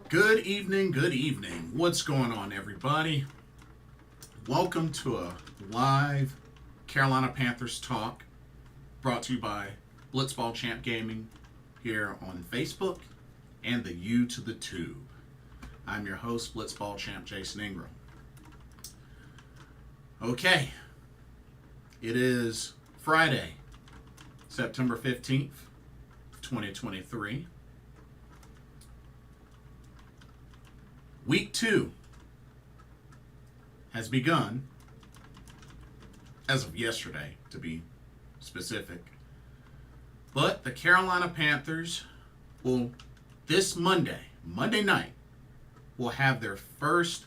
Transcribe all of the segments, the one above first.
Good evening, good evening. What's going on, everybody? Welcome to a live Carolina Panthers talk brought to you by Blitzball Champ Gaming here on Facebook and the U to the Tube. I'm your host, Blitzball Champ Jason Ingram. Okay, it is Friday, September 15th, 2023. Week 2 has begun, as of yesterday, to be specific. But the Carolina Panthers will, this Monday night, will have their first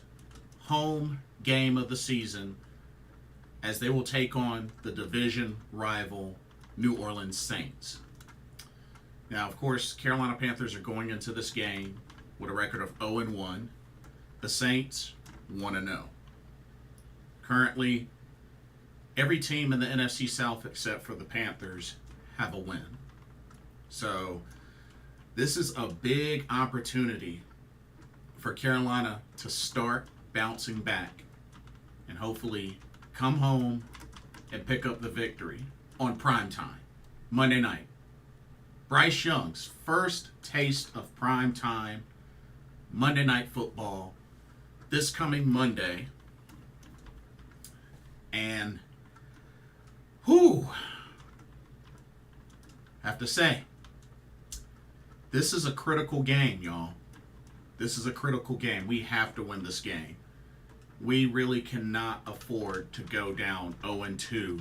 home game of the season as they will take on the division rival New Orleans Saints. Now, of course, Carolina Panthers are going into this game with a record of 0-1. The Saints 1-0. Currently, every team in the NFC South except for the Panthers have a win. So, this is a big opportunity for Carolina to start bouncing back and hopefully come home and pick up the victory on Primetime, Monday night. Bryce Young's first taste of Primetime Monday Night Football this coming Monday. And have to say, this is a critical game, y'all. This is a critical game. We have to win this game. We really cannot afford to go down 0-2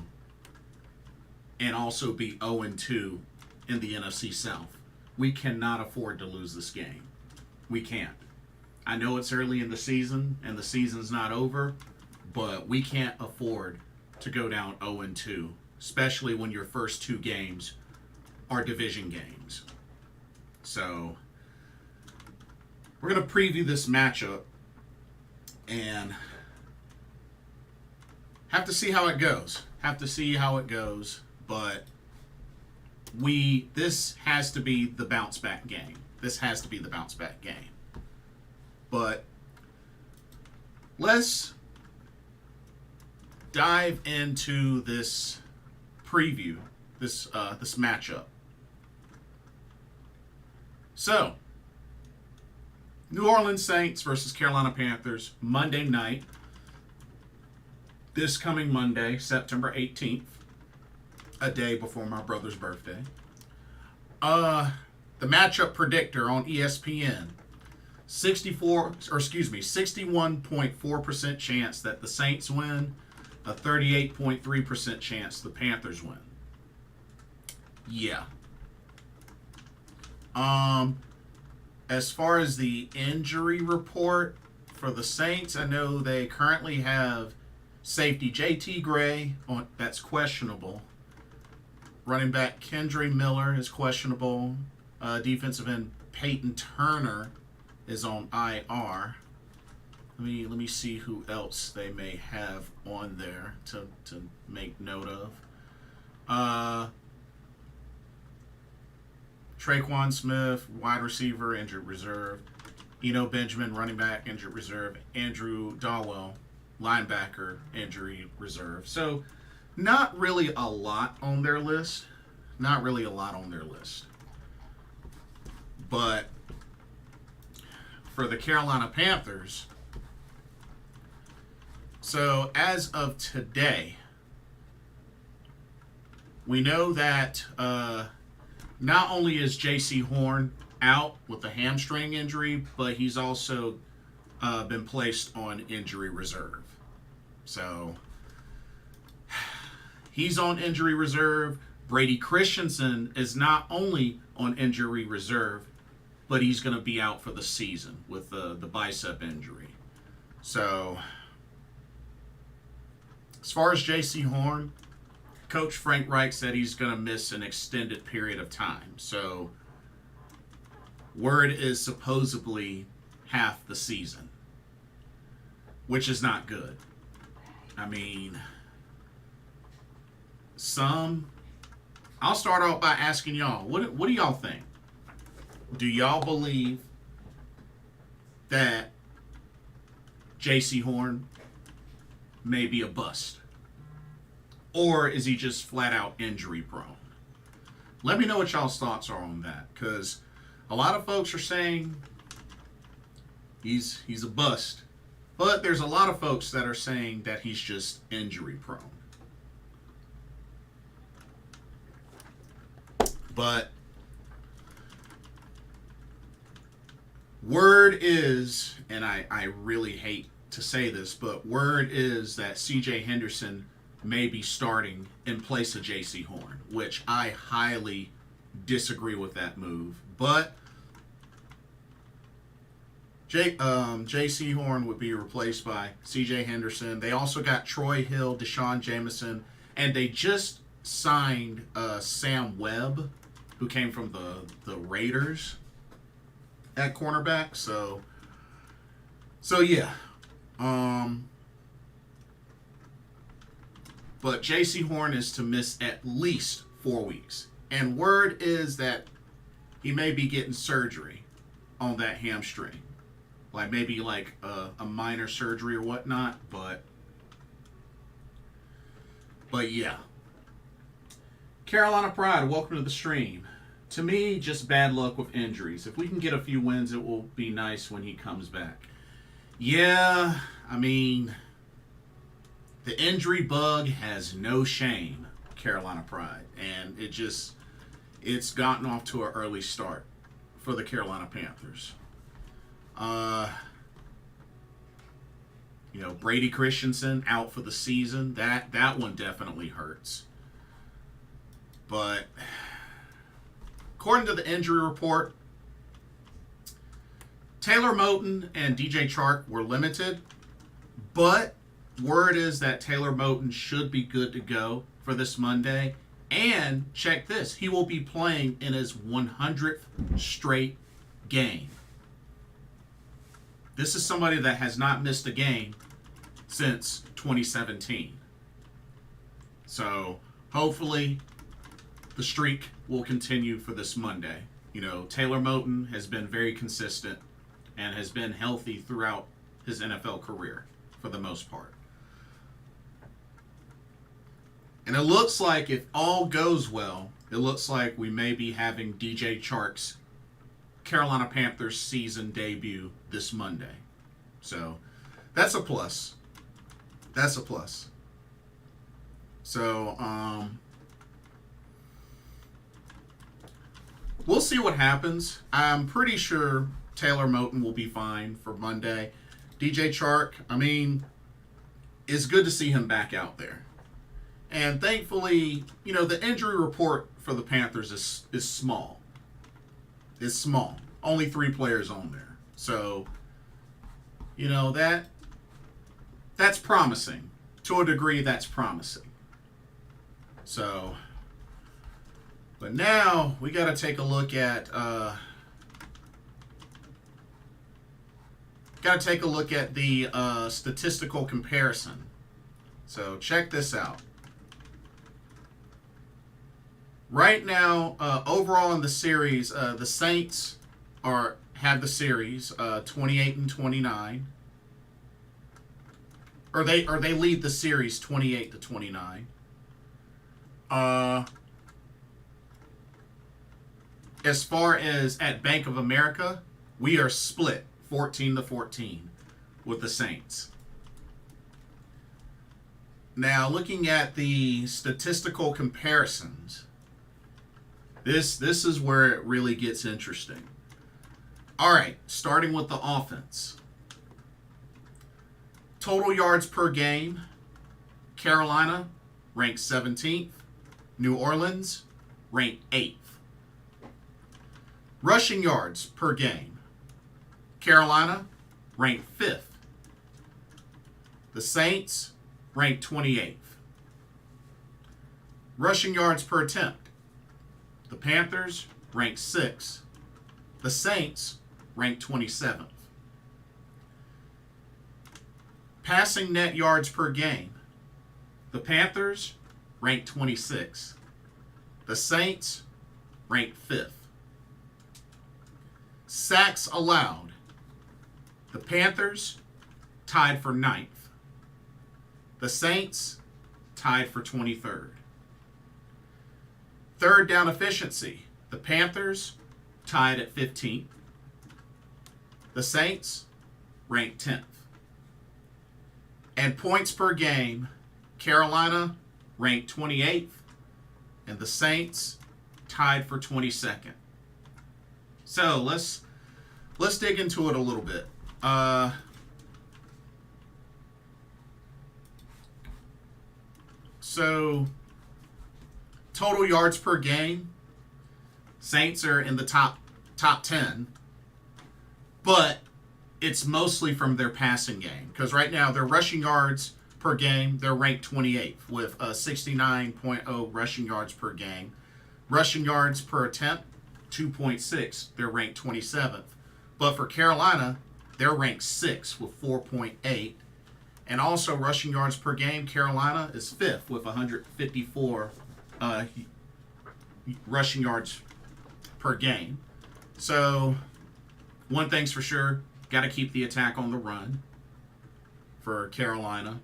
and also be 0-2 in the NFC South. We cannot afford to lose this game. We can't. I know it's early in the season and the season's not over, but we can't afford to go down 0-2, especially when your first 2 games are division games. So, we're going to preview this matchup and have to see how it goes. But this has to be the bounce back game. But let's dive into this preview, this matchup. So, New Orleans Saints versus Carolina Panthers, Monday night. This coming Monday, September 18th, a day before my brother's birthday. The matchup predictor on ESPN. 61.4% chance that the Saints win, a 38.3% chance the Panthers win. Yeah. As far as the injury report for the Saints, I know they currently have safety JT Gray that's questionable. Running back Kendre Miller is questionable. Defensive end Peyton Turner is on IR. Let me see who else they may have on there to make note of. Traquan Smith, wide receiver, injured reserve. Eno Benjamin, running back, injured reserve. Andrew Dawell, linebacker, injury reserve. So, not really a lot on their list. But for the Carolina Panthers, so as of today, we know that not only is J.C. Horn out with a hamstring injury, but he's also been placed on injury reserve. So he's on injury reserve. Brady Christensen is not only on injury reserve, but he's going to be out for the season with the bicep injury. So, as far as J.C. Horn, Coach Frank Reich said he's going to miss an extended period of time. So, word is supposedly half the season, which is not good. I mean, I'll start off by asking y'all, what do y'all think? Do y'all believe that J.C. Horn may be a bust? Or is he just flat out injury prone? Let me know what y'all's thoughts are on that, because a lot of folks are saying he's a bust, but there's a lot of folks that are saying that he's just injury prone. But word is, and I really hate to say this, but word is that C.J. Henderson may be starting in place of J.C. Horn, which I highly disagree with that move. But J.C. Horn would be replaced by C.J. Henderson. They also got Troy Hill, Deshaun Jameson, and they just signed Sam Webb, who came from the Raiders at cornerback. So yeah. But J.C. Horn is to miss at least 4 weeks. And word is that he may be getting surgery on that hamstring. Like maybe like a minor surgery or whatnot. But yeah. Carolina Pride, welcome to the stream. To me, just bad luck with injuries. If we can get a few wins, it will be nice when he comes back. Yeah, I mean, the injury bug has no shame, Carolina Pride. And it's gotten off to an early start for the Carolina Panthers. Brady Christensen out for the season. That one definitely hurts. But according to the injury report, Taylor Moton and DJ Chark were limited, but word is that Taylor Moton should be good to go for this Monday. And check this, he will be playing in his 100th straight game. This is somebody that has not missed a game since 2017. So hopefully the streak will continue for this Monday. Taylor Moton has been very consistent and has been healthy throughout his NFL career for the most part. And it looks like if all goes well, it looks like we may be having DJ Chark's Carolina Panthers season debut this Monday. So that's a plus. That's a plus. So, we'll see what happens. I'm pretty sure Taylor Moton will be fine for Monday. DJ Chark, I mean, it's good to see him back out there. And thankfully, the injury report for the Panthers is small. It's small. Only 3 players on there. So, that's promising. To a degree, that's promising. So, but now we got to take a look at the statistical comparison. So check this out. Right now, overall in the series, the Saints have the series 28-29, or they lead the series 28-29. As far as at Bank of America, we are split 14-14 with the Saints. Now, looking at the statistical comparisons, this is where it really gets interesting. All right, starting with the offense. Total yards per game, Carolina ranked 17th. New Orleans ranked 8th. Rushing yards per game, Carolina ranked 5th. The Saints ranked 28th. Rushing yards per attempt, the Panthers ranked 6th. The Saints ranked 27th. Passing net yards per game, the Panthers ranked 26th. The Saints ranked 5th. Sacks allowed, The Panthers tied for 9th. The Saints tied for 23rd. Third down efficiency. The Panthers tied at 15th. The Saints ranked 10th. And points per game, Carolina ranked 28th, and the Saints tied for 22nd. So let's dig into it a little bit. So total yards per game, Saints are in the top 10, but it's mostly from their passing game, because right now their rushing yards per game, they're ranked 28th with 69.0 rushing yards per game. Rushing yards per attempt, 2.6. They're ranked 27th. But for Carolina, they're ranked 6th with 4.8. And also rushing yards per game, Carolina is 5th with 154 rushing yards per game. So one thing's for sure, got to keep the attack on the run for Carolina.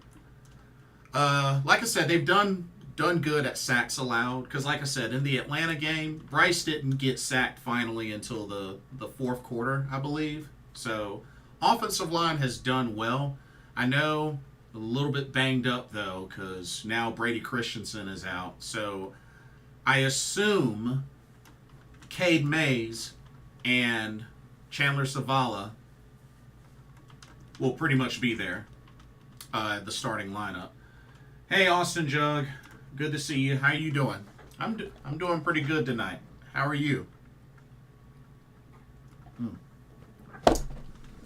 Like I said, they've done good at sacks allowed, because like I said, in the Atlanta game, Bryce didn't get sacked finally until the fourth quarter, I believe. So offensive line has done well. I know a little bit banged up though, because now Brady Christensen is out. So I assume Cade Mays and Chandler Zavala will pretty much be there, the starting lineup. Hey, Austin Jug, good to see you. How you doing? I'm doing pretty good tonight. How are you?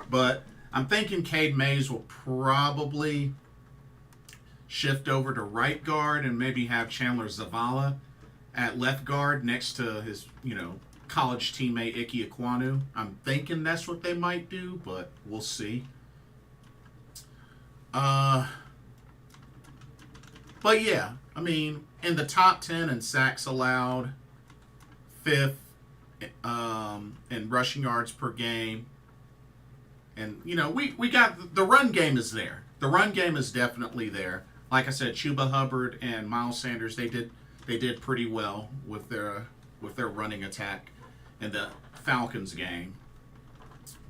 But I'm thinking Cade Mays will probably shift over to right guard and maybe have Chandler Zavala at left guard next to his, college teammate Ike Ekwonu. I'm thinking that's what they might do, but we'll see. But yeah, I mean, in the top 10 in sacks allowed, 5th in rushing yards per game. And, we got the run game is there. The run game is definitely there. Like I said, Chuba Hubbard and Miles Sanders, they did pretty well with their running attack in the Falcons game.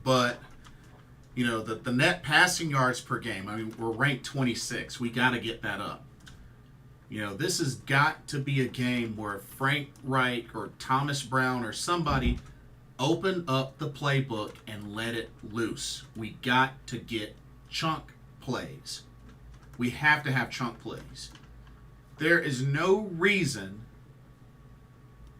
But the net passing yards per game, I mean, we're ranked 26. We got to get that up. This has got to be a game where Frank Reich or Thomas Brown or somebody open up the playbook and let it loose. We got to get chunk plays. We have to have chunk plays. There is no reason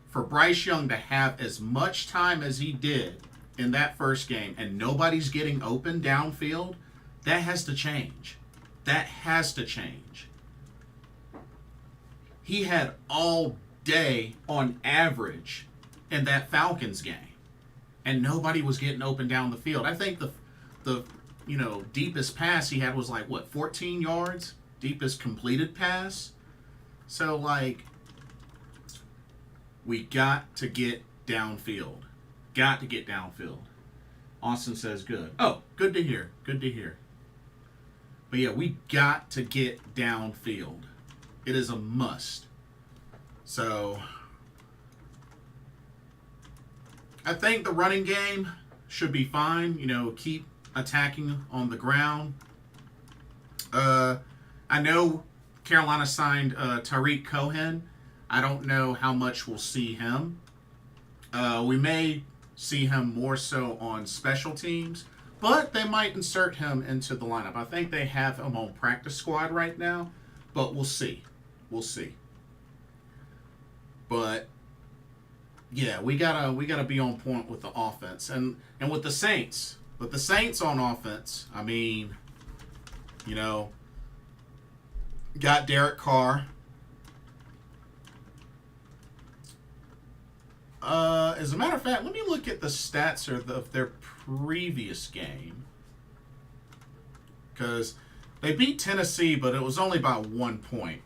for Bryce Young to have as much time as he did in that first game and nobody's getting open downfield. That has to change. That has to change. He had all day on average in that Falcons game, and nobody was getting open down the field. I think the deepest pass he had was 14 yards? Deepest completed pass. So, we got to get downfield. Got to get downfield. Austin says good. Oh, good to hear. Good to hear. But yeah, we got to get downfield. It is a must. So I think the running game should be fine. Keep attacking on the ground. I know Carolina signed Tariq Cohen. I don't know how much we'll see him. We may see him more so on special teams, but they might insert him into the lineup. I think they have him on practice squad right now, but we'll see. We'll see. But yeah, we gotta be on point with the offense and with the Saints. With the Saints on offense, I mean, got Derek Carr. As a matter of fact, let me look at the stats of their previous game, because they beat Tennessee, but it was only by 1 point.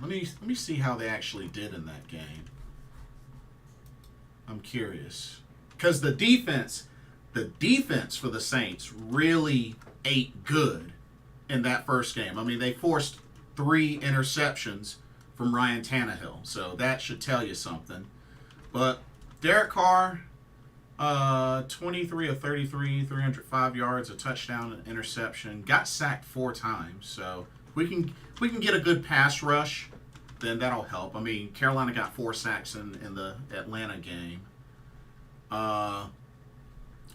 Let me see how they actually did in that game. I'm curious, because the defense the defense for the Saints really ate good in that first game. I mean, they forced 3 interceptions from Ryan Tannehill, so that should tell you something. But Derek Carr, 23 of 33, 305 yards, a touchdown, an interception. Got sacked 4 times. So we can get a good pass rush, then that'll help. I mean, Carolina got 4 sacks in the Atlanta game.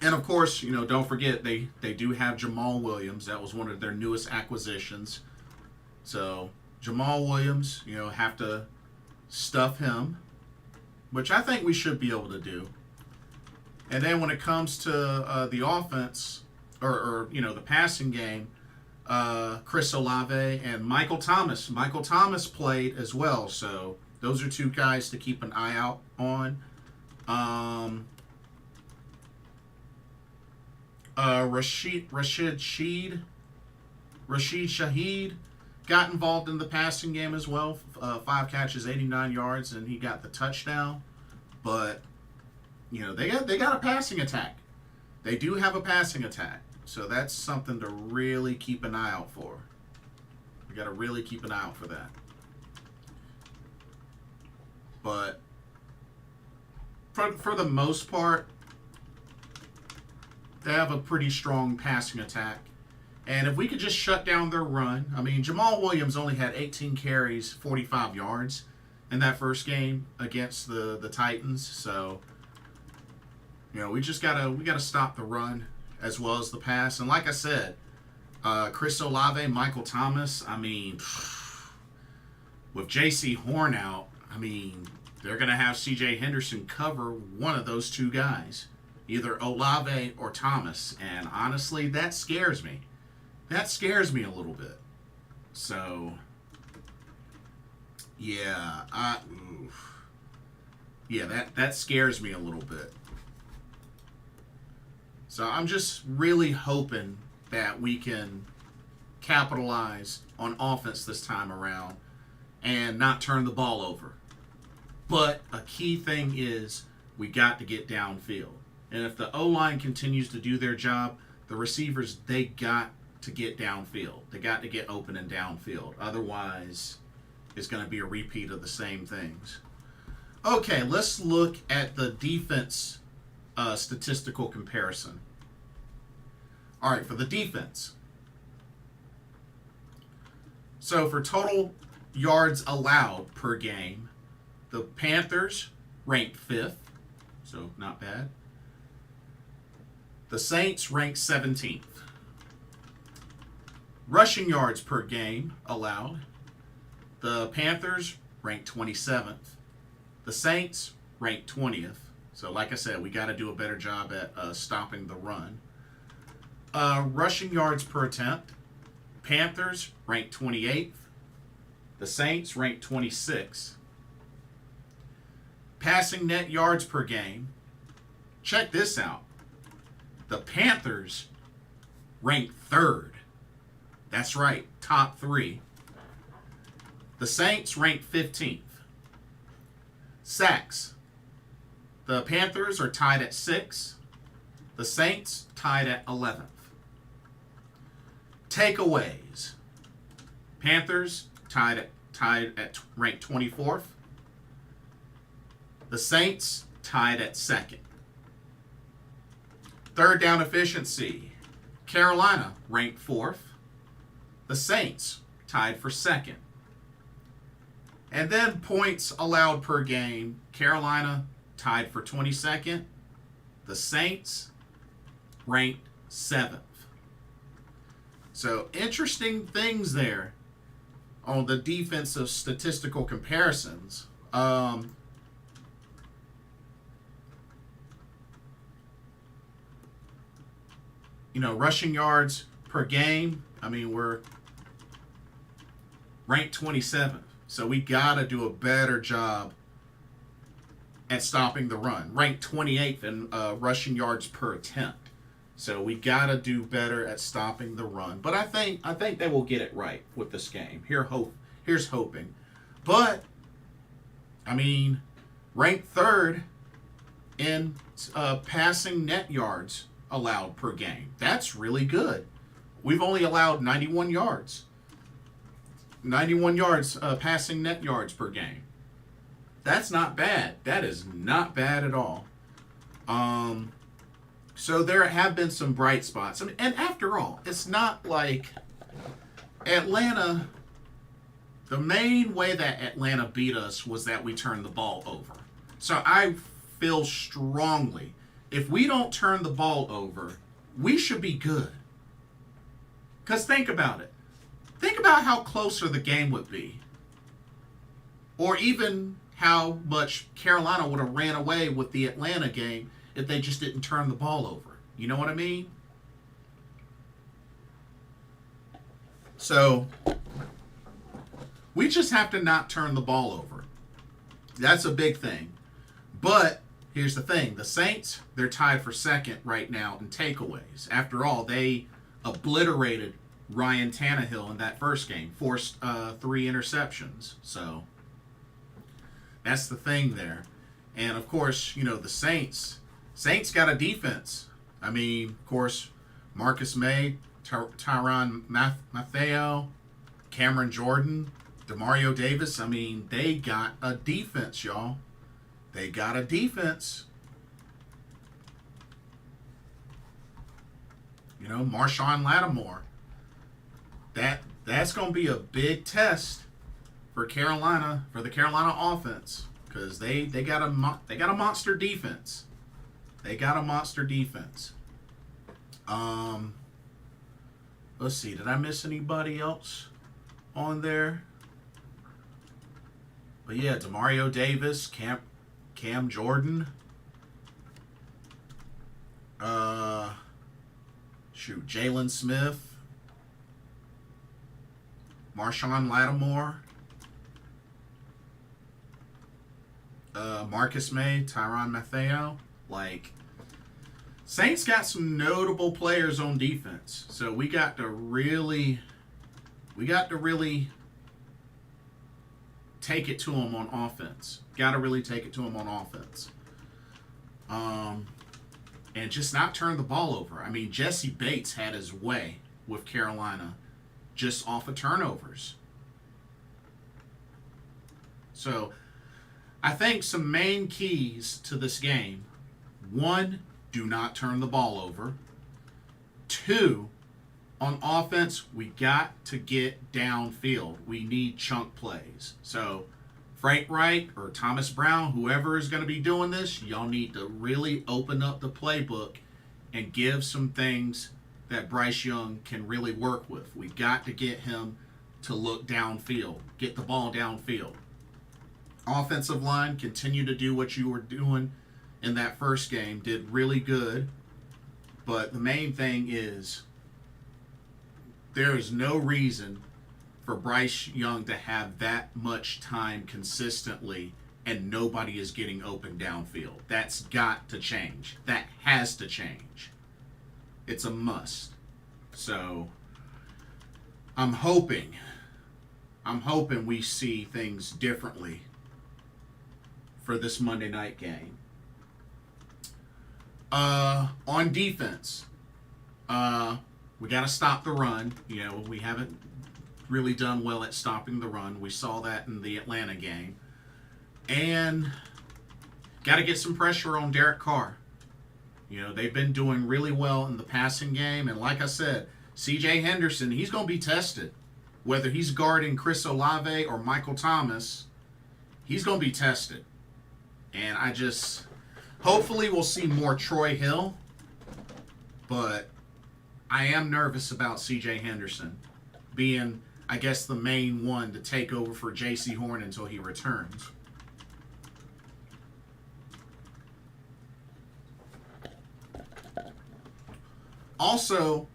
And of course, don't forget they do have Jamal Williams. That was one of their newest acquisitions. So Jamal Williams, have to stuff him, which I think we should be able to do. And then when it comes to the offense, or the passing game, Chris Olave and Michael Thomas. Michael Thomas played as well, so those are 2 guys to keep an eye out on. Rashid Shaheed got involved in the passing game as well. 5 catches, 89 yards, and he got the touchdown. But they got a passing attack. They do have a passing attack. So that's something to really keep an eye out for. We got to really keep an eye out for that. But for the most part, they have a pretty strong passing attack. And if we could just shut down their run, I mean, Jamal Williams only had 18 carries, 45 yards in that first game against the Titans. So we gotta stop the run as well as the pass. And like I said, Chris Olave, Michael Thomas, I mean, with J.C. Horn out, I mean, they're going to have C.J. Henderson cover one of those 2 guys, either Olave or Thomas. And honestly, that scares me. That scares me a little bit. So, yeah, that scares me a little bit. So I'm just really hoping that we can capitalize on offense this time around and not turn the ball over. But a key thing is we got to get downfield. And if the O-line continues to do their job, the receivers, they got to get downfield. They got to get open and downfield. Otherwise, it's going to be a repeat of the same things. Okay, let's look at the defense statistical comparison. All right, for the defense. So for total yards allowed per game, the Panthers ranked 5th, so not bad. The Saints ranked 17th. Rushing yards per game allowed, the Panthers ranked 27th. The Saints ranked 20th. So like I said, we got to do a better job at stopping the run. Rushing yards per attempt, Panthers ranked 28th. The Saints ranked 26th. Passing net yards per game, check this out. The Panthers ranked 3rd. That's right, top 3. The Saints ranked 15th. Sacks. The Panthers are tied at 6. The Saints tied at 11th. Takeaways. Panthers tied at ranked 24th. The Saints tied at 2nd. Third down efficiency. Carolina ranked 4th. The Saints tied for 2nd. And then points allowed per game. Carolina tied for 22nd. The Saints ranked 7th. So interesting things there on the defensive statistical comparisons. Rushing yards per game, I mean, we're ranked 27th. So we got to do a better job at stopping the run. Ranked 28th in rushing yards per attempt. So we got to do better at stopping the run. But I think they will get it right with this game. Here's hoping. But, I mean, ranked 3rd in passing net yards allowed per game. That's really good. We've only allowed 91 yards. 91 yards passing net yards per game. That's not bad. That is not bad at all. So there have been some bright spots. I mean, and after all, it's not like Atlanta. The main way that Atlanta beat us was that we turned the ball over. So I feel strongly, if we don't turn the ball over, we should be good. Because think about it. Think about how closer the game would be. Or even how much Carolina would have ran away with the Atlanta game if they just didn't turn the ball over. You know what I mean? So we just have to not turn the ball over. That's a big thing. But here's the thing. The Saints, they're tied for second right now in takeaways. After all, they obliterated Ryan Tannehill in that first game. Forced 3 interceptions. So that's the thing there. And, of course, you know, the Saints got a defense. I mean, of course, Marcus May, Tyrann Mathieu, Cameron Jordan, Demario Davis. I mean, they got a defense, y'all. They got a defense. You know, Marshawn Lattimore. That's going to be a big test for Carolina, for the Carolina offense, because they got a monster defense. They got a monster defense. Let's see. Did I miss anybody else on there? But yeah, Demario Davis, Cam Jordan. Jalen Smith, Marshawn Lattimore, Marcus May, Tyrann Mathieu. Like, Saints got some notable players on defense, so we got to really take it to them on offense. Got to really take it to them on offense. And just not turn the ball over. I mean, Jesse Bates had his way with Carolina just off of turnovers. So, I think some main keys to this game. 1, do not turn the ball over. 2, on offense, we got to get downfield. We need chunk plays. So, Frank Wright or Thomas Brown, whoever is going to be doing this, y'all need to really open up the playbook and give some things that Bryce Young can really work with. We got to get him to look downfield, get the ball downfield. Offensive line, continue to do what you were doing in that first game. Did really good. But the main thing is there is no reason for Bryce Young to have that much time consistently and nobody is getting open downfield. That's got to change. That has to change. It's a must. So I'm hoping we see things differently for this Monday night game. On defense, we got to stop the run. You know, we haven't really done well at stopping the run. We saw that in the Atlanta game. And got to get some pressure on Derek Carr. You know, they've been doing really well in the passing game. And like I said, C.J. Henderson, he's going to be tested. Whether he's guarding Chris Olave or Michael Thomas, he's going to be tested. And hopefully we'll see more Troy Hill. But I am nervous about C.J. Henderson being, I guess, the main one to take over for J.C. Horn until he returns. Also,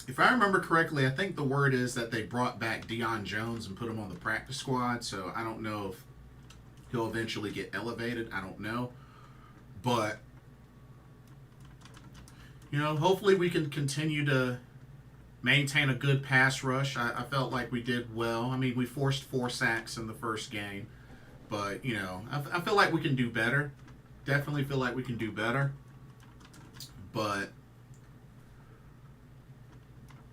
if I remember correctly, I think the word is that they brought back Deion Jones and put him on the practice squad. So I don't know if he'll eventually get elevated. I don't know. But, you know, hopefully we can continue to maintain a good pass rush. I felt like we did well. I mean, we forced 4 sacks in the first game. But, you know, I feel like we can do better. Definitely feel like we can do better. But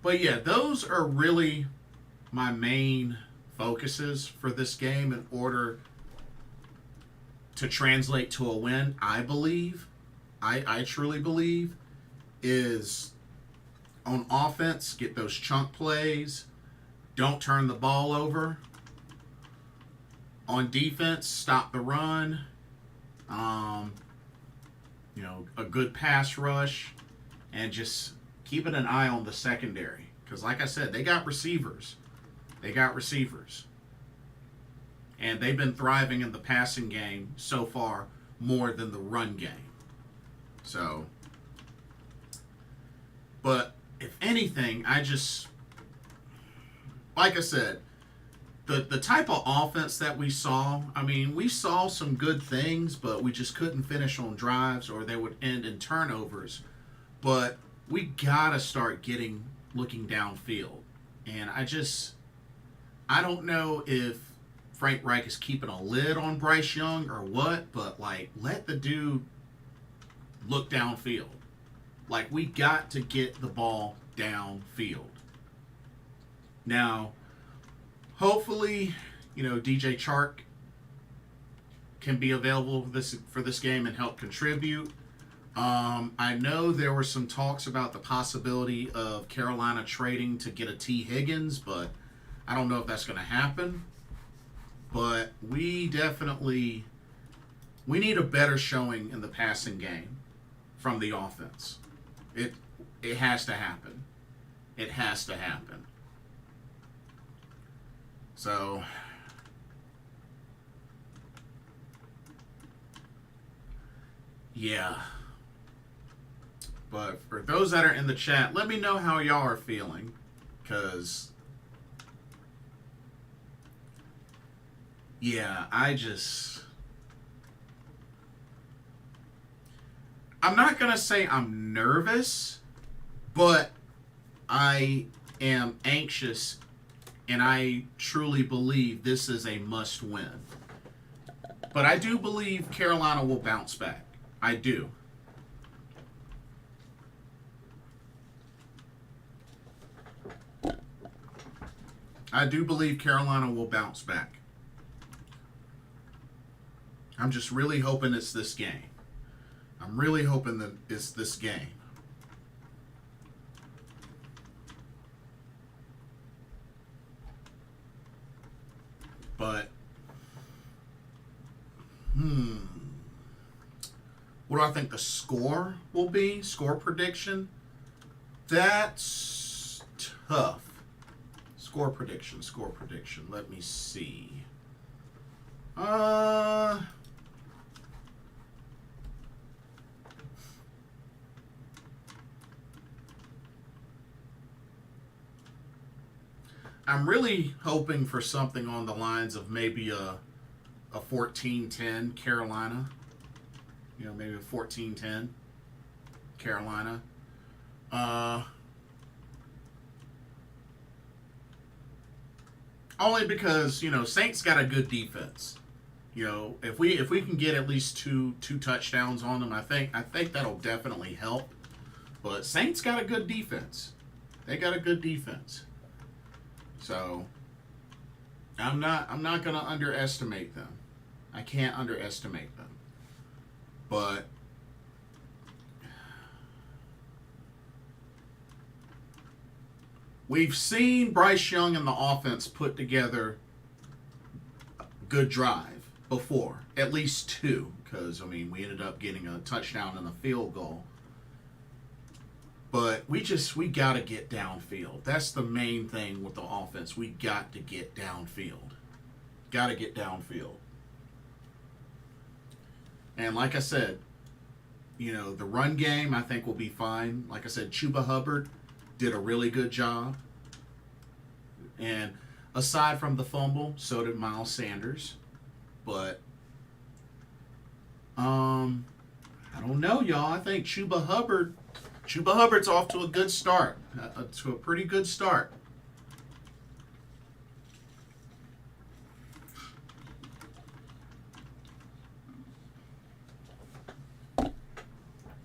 But yeah, those are really my main focuses for this game in order to translate to a win. I believe, I truly believe, is on offense, get those chunk plays, don't turn the ball over. On defense, stop the run. Um, a good pass rush, and just keeping an eye on the secondary. Because, like I said, they got receivers. They got receivers. And they've been thriving in the passing game so far more than the run game. So, but if anything, like I said, the type of offense that we saw, I mean, we saw some good things, but we just couldn't finish on drives or they would end in turnovers. But we got to start looking downfield. And I don't know if Frank Reich is keeping a lid on Bryce Young or what, but like, let the dude look downfield. Like, we got to get the ball downfield. Now, hopefully, DJ Chark can be available for this game and help contribute. I know there were some talks about the possibility of Carolina trading to get a T. Higgins, but I don't know if that's going to happen. But we need a better showing in the passing game from the offense. It has to happen. It has to happen. So, yeah. But for those that are in the chat, let me know how y'all are feeling. Because, yeah, I'm not going to say I'm nervous, but I am anxious, and I truly believe this is a must-win. But I do believe Carolina will bounce back. I do. I do believe Carolina will bounce back. I'm just really hoping it's this game. I'm really hoping that it's this game. But, what do I think the score will be? Score prediction? That's tough. Score prediction. Let me see. I'm really hoping for something on the lines of maybe a 14-10 Carolina. Maybe a 14-10 Carolina. Only because, Saints got a good defense. If we can get at least two touchdowns on them, I think that'll definitely help. But Saints got a good defense. They got a good defense. So I'm not going to underestimate them. I can't underestimate them. But we've seen Bryce Young and the offense put together a good drive before, at least two, because we ended up getting a touchdown and a field goal. But we got to get downfield. That's the main thing with the offense. We got to get downfield. Got to get downfield. And like I said, the run game I think will be fine. Like I said, Chuba Hubbard did a really good job. And aside from the fumble, so did Miles Sanders. But I don't know, y'all. I think Chuba Hubbard's off to a good start. To a pretty good start.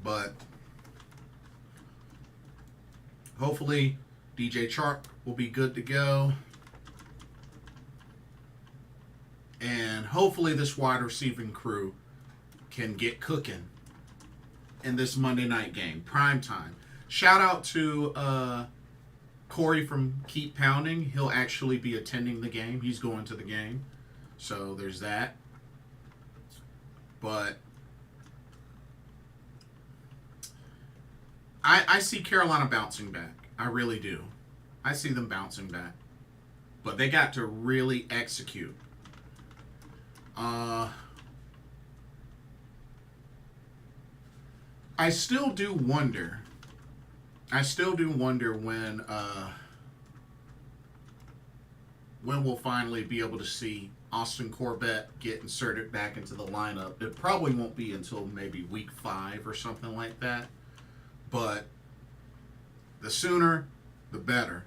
But hopefully DJ Chark will be good to go. And hopefully this wide receiving crew can get cooking in this Monday night game. Primetime. Shout out to Corey from Keep Pounding. He'll actually be attending the game. He's going to the game. So there's that. But I see Carolina bouncing back. I really do. I see them bouncing back. But they got to really execute. I still do wonder when we'll finally be able to see Austin Corbett get inserted back into the lineup. It probably won't be until maybe week 5 or something like that. But the sooner, the better.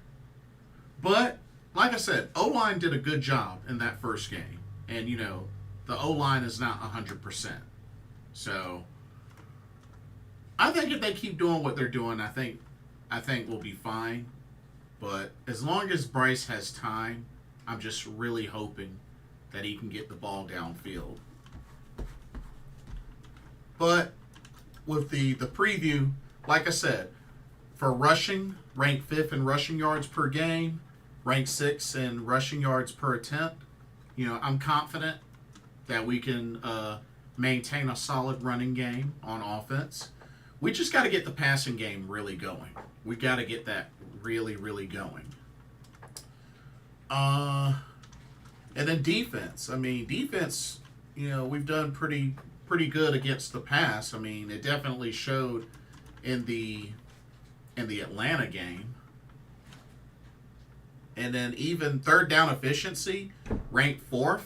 But, like I said, O-line did a good job in that first game. And, the O-line is not 100%. So, I think if they keep doing what they're doing, I think we'll be fine. But as long as Bryce has time, I'm just really hoping that he can get the ball downfield. But with the preview, like I said, for rushing, ranked 5th in rushing yards per game, ranked 6th in rushing yards per attempt. I'm confident that we can maintain a solid running game on offense. We just got to get the passing game really going. We got to get that really, really going. And then defense. Defense, we've done pretty good against the pass. It definitely showed in the Atlanta game. And then even third down efficiency, ranked 4th.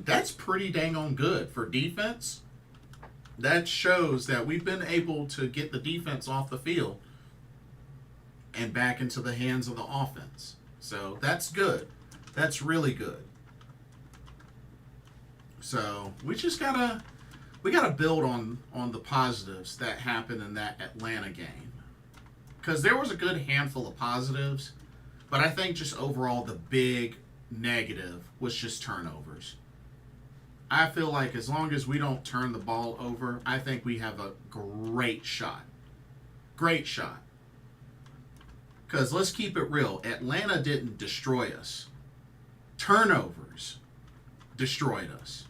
That's pretty dang on good for defense. That shows that we've been able to get the defense off the field and back into the hands of the offense. So that's good. That's really good. So we gotta build on the positives that happened in that Atlanta game. Because there was a good handful of positives, but I think just overall the big negative was just turnovers. I feel like as long as we don't turn the ball over, I think we have a great shot. Great shot. Because let's keep it real. Atlanta didn't destroy us. Turnovers destroyed us.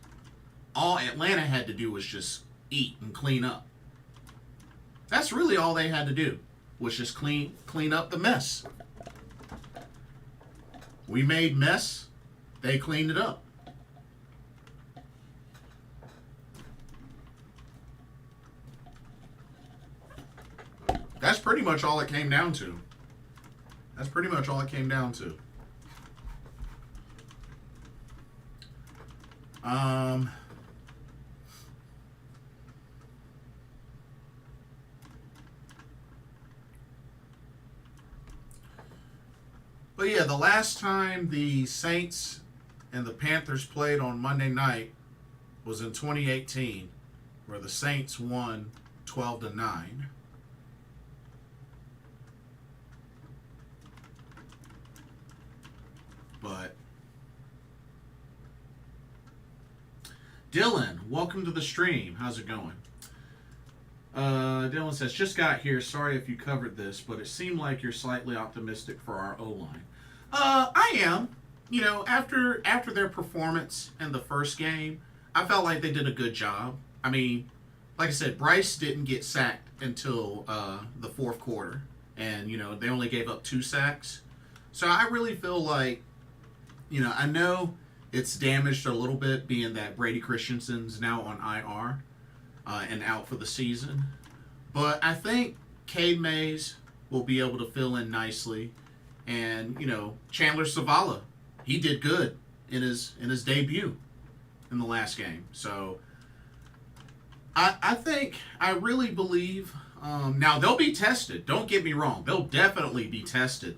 All Atlanta had to do was just eat and clean up. That's really all they had to do, was just clean up the mess. We made mess. They cleaned it up. That's pretty much all it came down to. But yeah, the last time the Saints and the Panthers played on Monday night was in 2018, where the Saints won 12-9. But Dylan, welcome to the stream. How's it going? Dylan says, just got here. Sorry if you covered this, but it seemed like you're slightly optimistic for our O-line. I am. After their performance in the first game, I felt like they did a good job. Like I said, Bryce didn't get sacked until the fourth quarter. And, they only gave up 2 sacks. So I really feel like, I know it's damaged a little bit being that Brady Christensen's now on IR and out for the season. But I think Cade Mays will be able to fill in nicely. And, Chandler Zavala, he did good in his debut in the last game. So I really believe, now they'll be tested. Don't get me wrong. They'll definitely be tested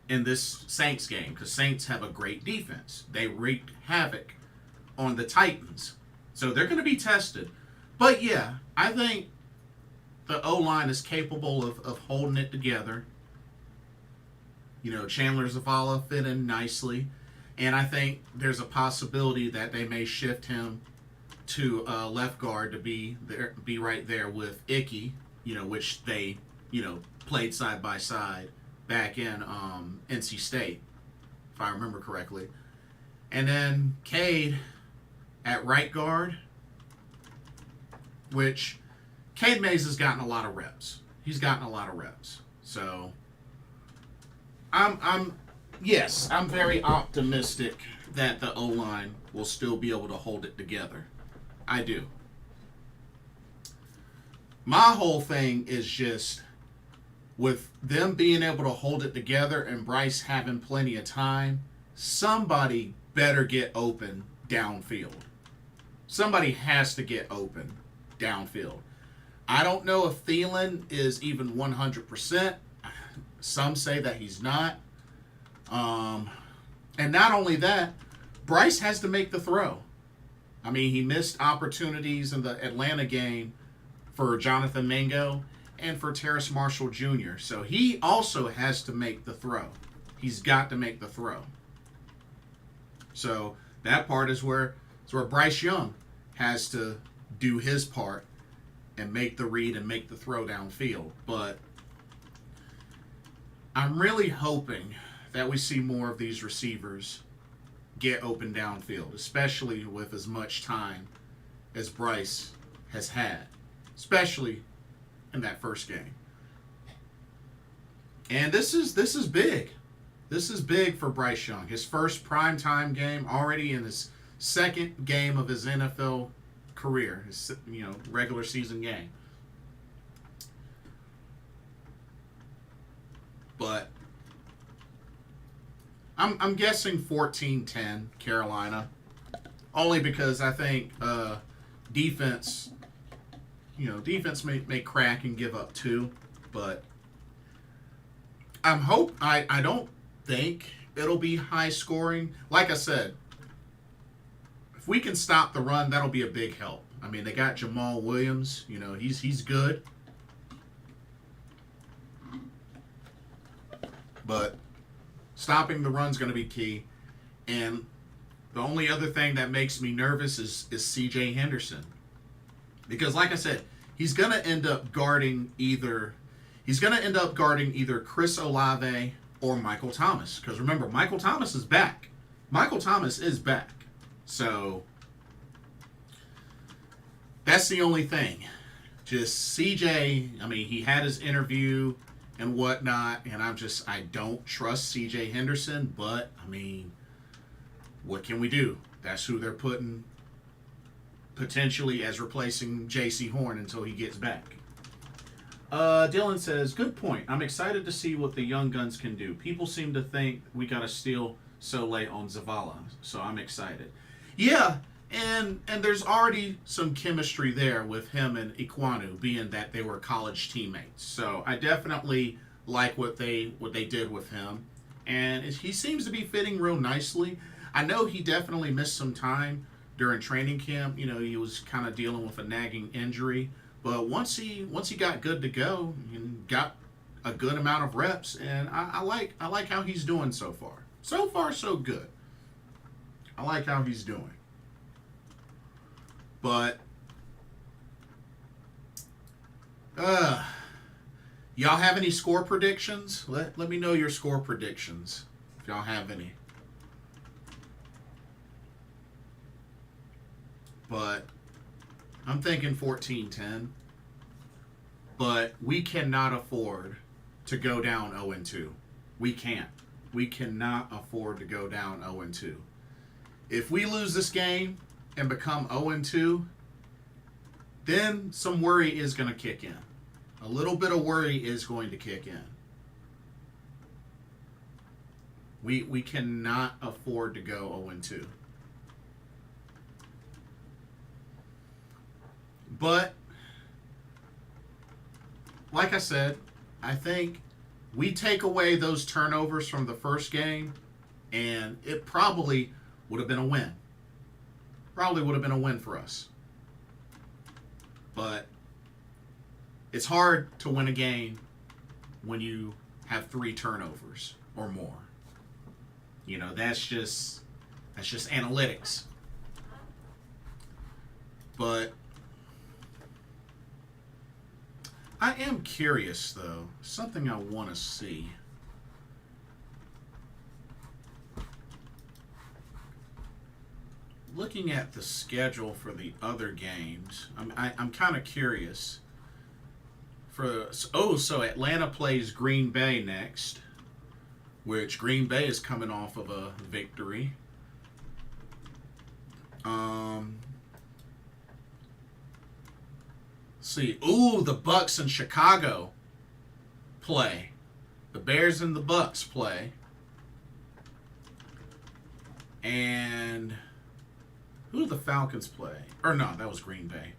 in this Saints game because Saints have a great defense. They wreaked havoc on the Titans. So they're going to be tested. But yeah, I think the O-line is capable of holding it together. Chandler Zavala fit in nicely. And I think there's a possibility that they may shift him to left guard to be right there with Icky, which they, played side by side back in NC State, if I remember correctly. And then Cade at right guard, which Cade Mays has gotten a lot of reps. He's gotten a lot of reps. So I'm very optimistic that the O-line will still be able to hold it together. I do. My whole thing is just with them being able to hold it together and Bryce having plenty of time, somebody better get open downfield. Somebody has to get open downfield. I don't know if Thielen is even 100%. Some say that he's not. And not only that, Bryce has to make the throw. I mean, he missed opportunities in the Atlanta game for Jonathan Mingo and for Terrace Marshall Jr. So he also has to make the throw. He's got to make the throw. So that part is where Bryce Young has to do his part and make the read and make the throw downfield. But I'm really hoping that we see more of these receivers get open downfield, especially with as much time as Bryce has had, especially in that first game. And this is big. This is big for Bryce Young. His first primetime game, already in his second game of his NFL career, his regular season game. But I'm guessing 14-10 Carolina, only because I think defense may crack and give up 2, but I don't think it'll be high scoring. Like I said, if we can stop the run, that'll be a big help. I mean, they got Jamal Williams. He's good. But stopping the run's going to be key. And the only other thing that makes me nervous is C.J. Henderson. Because, like I said, he's going to end up guarding either Chris Olave or Michael Thomas. Because remember, Michael Thomas is back. So that's the only thing. Just CJ, I mean, he had his interview and whatnot, and I don't trust CJ Henderson, but, I mean, what can we do? That's who they're putting potentially as replacing J.C. Horn until he gets back. Dylan says, good point. I'm excited to see what the young guns can do. People seem to think we got to steal Soleil on Zavala, so I'm excited. Yeah, and there's already some chemistry there with him and Iquanu, being that they were college teammates. So I definitely like what they did with him, and he seems to be fitting real nicely. I know he definitely missed some time during training camp. He was kind of dealing with a nagging injury, but once he got good to go and got a good amount of reps, and I like how he's doing so far. So far, so good. I like how he's doing. But y'all have any score predictions? Let me know your score predictions if y'all have any. But I'm thinking 14-10. But we cannot afford to go down 0-2. We can't. We cannot afford to go down 0-2. If we lose this game and become 0-2, then some worry is going to kick in. A little bit of worry is going to kick in. We cannot afford to go 0-2. But, like I said, I think we take away those turnovers from the first game, and it probably would have been a win. Probably would have been a win for us. But it's hard to win a game when you have 3 turnovers. or more. That's just analytics. But I am curious, though. Something I want to see. Looking at the schedule for the other games, I'm kind of curious. So Atlanta plays Green Bay next, which Green Bay is coming off of a victory. See, the Bucks and Chicago play. The Bears and the Bucks play. And who do the Falcons play? Or no, that was Green Bay.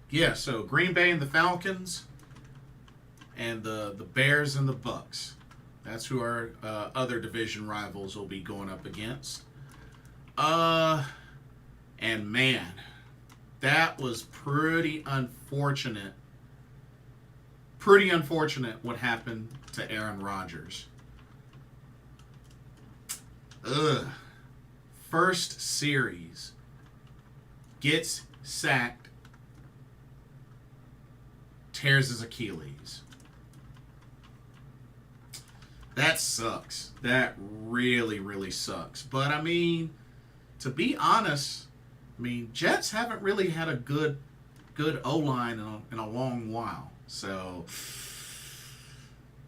Yeah, so Green Bay and the Falcons, and the Bears and the Bucks. That's who our other division rivals will be going up against. And man, that was pretty unfortunate. Pretty unfortunate what happened to Aaron Rodgers. First series, gets sacked, tears his Achilles. That sucks. That really, really sucks. But I mean, to be honest, Jets haven't really had a good O-line in a long while. So,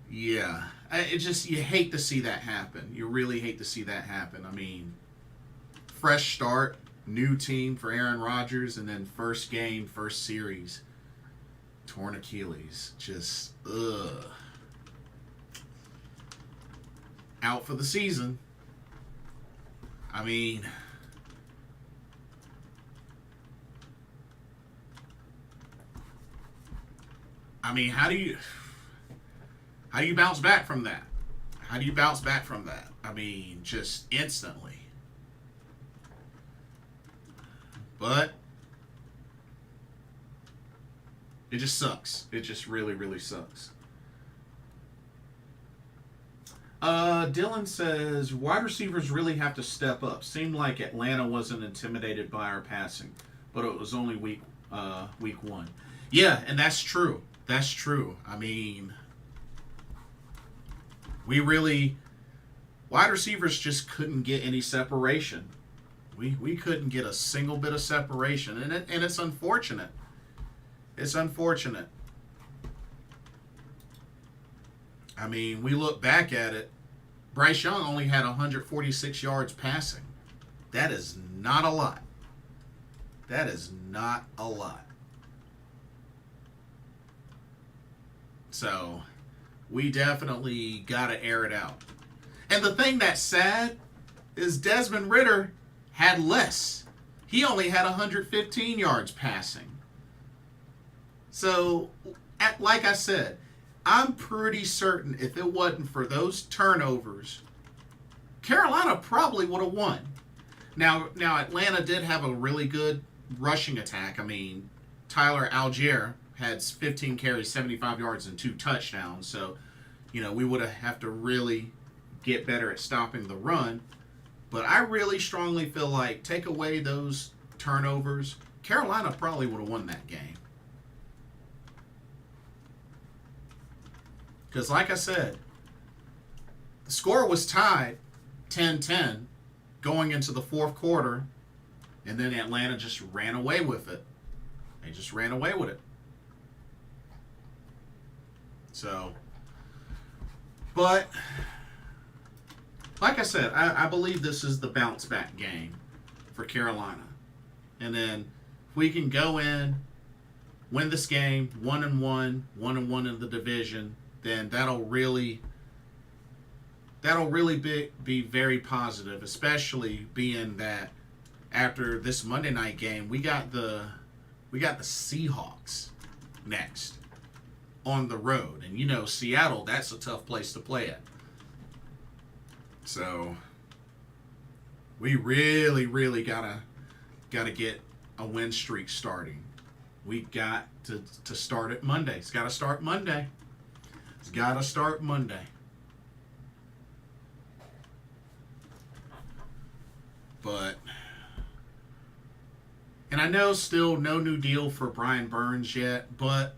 yeah. You hate to see that happen. You really hate to see that happen. Fresh start, new team for Aaron Rodgers, and then first game, first series, torn Achilles. Just, out for the season. How do you bounce back from that? How do you bounce back from that? Just instantly. But it just sucks. It just really, really sucks. Dylan says, wide receivers really have to step up. Seemed like Atlanta wasn't intimidated by our passing, but it was only week one. Yeah, and that's true. That's true. Wide receivers just couldn't get any separation. We couldn't get a single bit of separation, and it's unfortunate. It's unfortunate. We look back at it. Bryce Young only had 146 yards passing. That is not a lot. That is not a lot. So, we definitely got to air it out. And the thing that's sad is Desmond Ridder had less. He only had 115 yards passing. So, like I said, I'm pretty certain if it wasn't for those turnovers, Carolina probably would have won. Now Atlanta did have a really good rushing attack. Tyler Algier had 15 carries, 75 yards, and 2 touchdowns. So, we would have to really get better at stopping the run. But I really strongly feel like take away those turnovers, Carolina probably would have won that game. Because like I said, the score was tied 10-10 going into the fourth quarter, and then Atlanta just ran away with it. They just ran away with it. So, but like I said, I believe this is the bounce back game for Carolina. And then if we can go in, win this game, 1-1, 1-1 in the division, then that'll really be very positive, especially being that after this Monday night game, we got the Seahawks next on the road. And Seattle, that's a tough place to play at. So we really, really gotta get a win streak starting. We got to start it Monday. It's got to start Monday. It's got to start Monday. But, and I know still no new deal for Brian Burns yet, but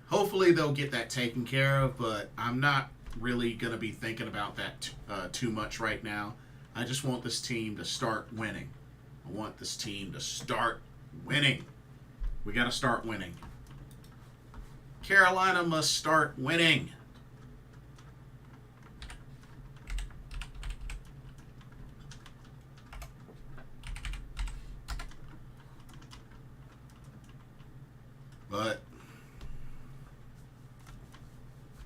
hopefully they'll get that taken care of. But I'm not really going to be thinking about that too much right now. I just want this team to start winning. I want this team to start winning. We got to start winning. Carolina must start winning.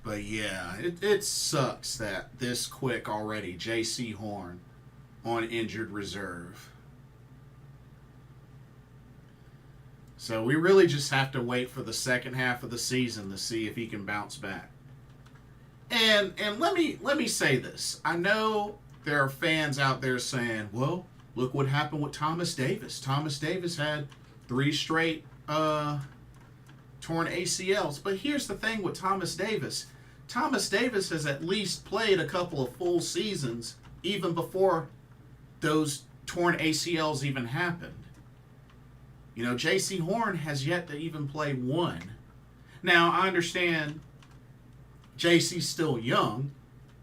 But yeah, it sucks that this quick already, J.C. Horn on injured reserve. So we really just have to wait for the second half of the season to see if he can bounce back. And let me say this. I know there are fans out there saying, well, look what happened with Thomas Davis. Thomas Davis had 3 straight torn ACLs. But here's the thing with Thomas Davis. Thomas Davis has at least played a couple of full seasons even before those torn ACLs even happened. You know, J.C. Horn has yet to even play one. Now, I understand J.C.'s still young.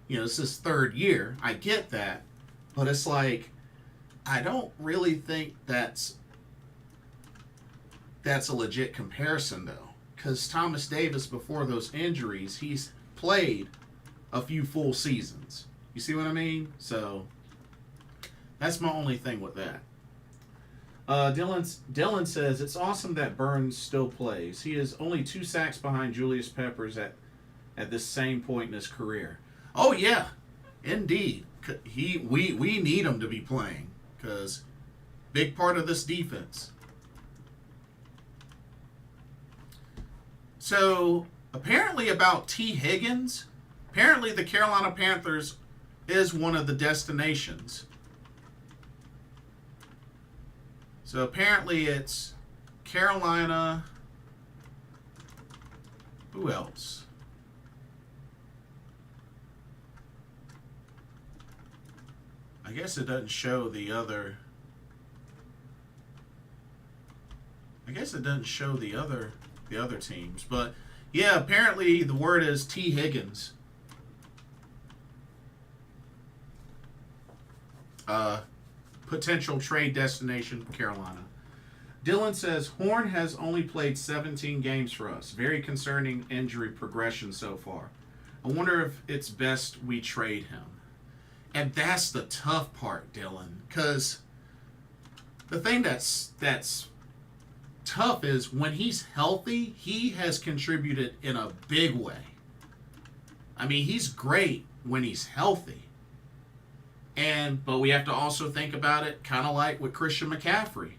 You know, it's his 3rd year. I get that. But it's like, I don't really think that's a legit comparison, though. Because Thomas Davis, before those injuries, he's played a few full seasons. You see what I mean? So, that's my only thing with that. Dylan says, it's awesome that Burns still plays. He is only 2 sacks behind Julius Peppers at this same point in his career. Oh, yeah. Indeed. We need him to be playing because big part of this defense. So, apparently about T. Higgins, apparently the Carolina Panthers is one of the destinations. So apparently it's Carolina. Who else? I guess it doesn't show the other. The other teams, but yeah, apparently the word is T. Higgins. Potential trade destination, Carolina. Dylan says, Horn has only played 17 games for us. Very concerning injury progression so far. I wonder if it's best we trade him. And that's the tough part, Dylan. Because the thing that's tough is when he's healthy, he has contributed in a big way. I mean, he's great when he's healthy. But we have to also think about it kind of like with Christian McCaffrey.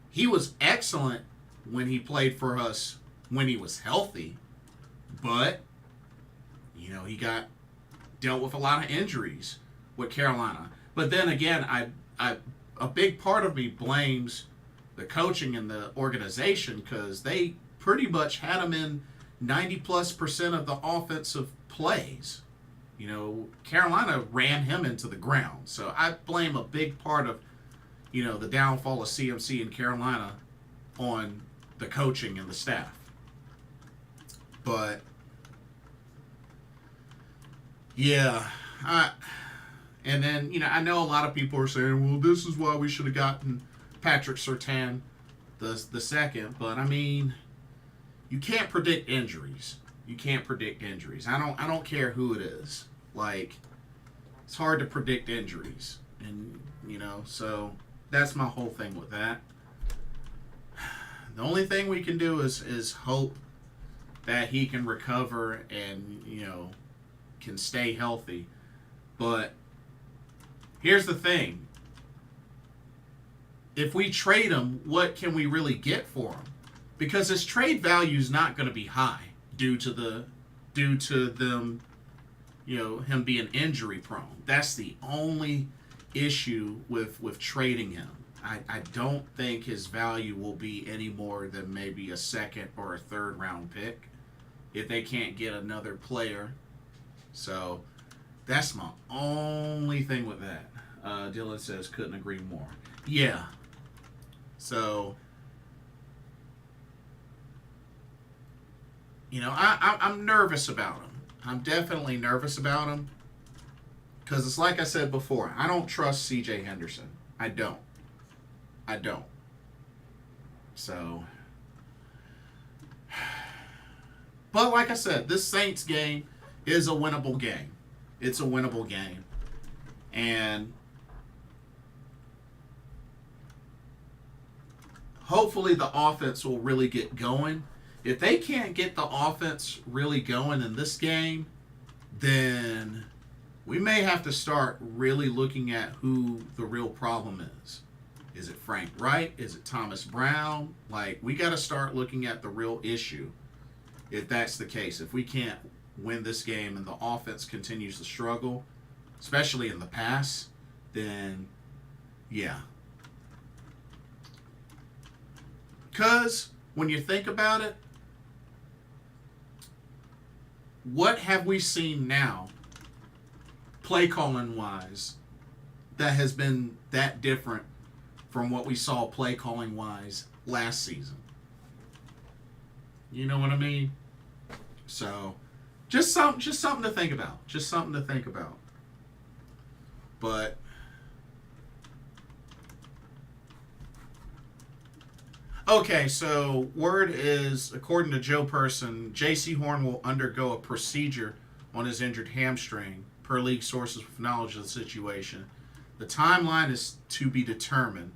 He was excellent when he played for us when he was healthy. But, you know, he got dealt with a lot of injuries with Carolina. But then again, a big part of me blames the coaching and the organization because they pretty much had him in 90+% of the offensive plays. You know, Carolina ran him into the ground. So I blame a big part of, you know, the downfall of CMC in Carolina on the coaching and the staff. But, yeah. And then, you know, I know a lot of people are saying, well, this is why we should have gotten Patrick Surtain the second. But, I mean, you can't predict injuries. You can't predict injuries. I don't care who it is. Like, it's hard to predict injuries. And, you know, so that's my whole thing with that. The only thing we can do is hope that he can recover and, you know, can stay healthy. But here's the thing. If we trade him, what can we really get for him? Because his trade value is not going to be high due to them, you know, him being injury prone. That's the only issue with trading him. I don't think his value will be any more than maybe a 2nd or a 3rd round pick. if they can't get another player. So that's my only thing with that. Dylan says, couldn't agree more. Yeah. So, I'm nervous about him. I'm definitely nervous about him. Because it's like I said before, I don't trust C.J. Henderson. I don't. So, but like I said, this Saints game is a winnable game. It's a winnable game. And hopefully the offense will really get going. If they can't get the offense really going in this game, then we may have to start really looking at who the real problem is. Is it Frank Wright? Is it Thomas Brown? Like, we got to start looking at the real issue if that's the case. If we can't win this game and the offense continues to struggle, especially in the pass, then yeah. Because when you think about it, what have we seen now, play calling wise, that has been that different from what we saw play calling wise last season? You know what I mean? So, just something to think about. Just something to think about. But okay, so word is, according to Joe Person, J.C. Horn will undergo a procedure on his injured hamstring, per league sources with knowledge of the situation. The timeline is to be determined,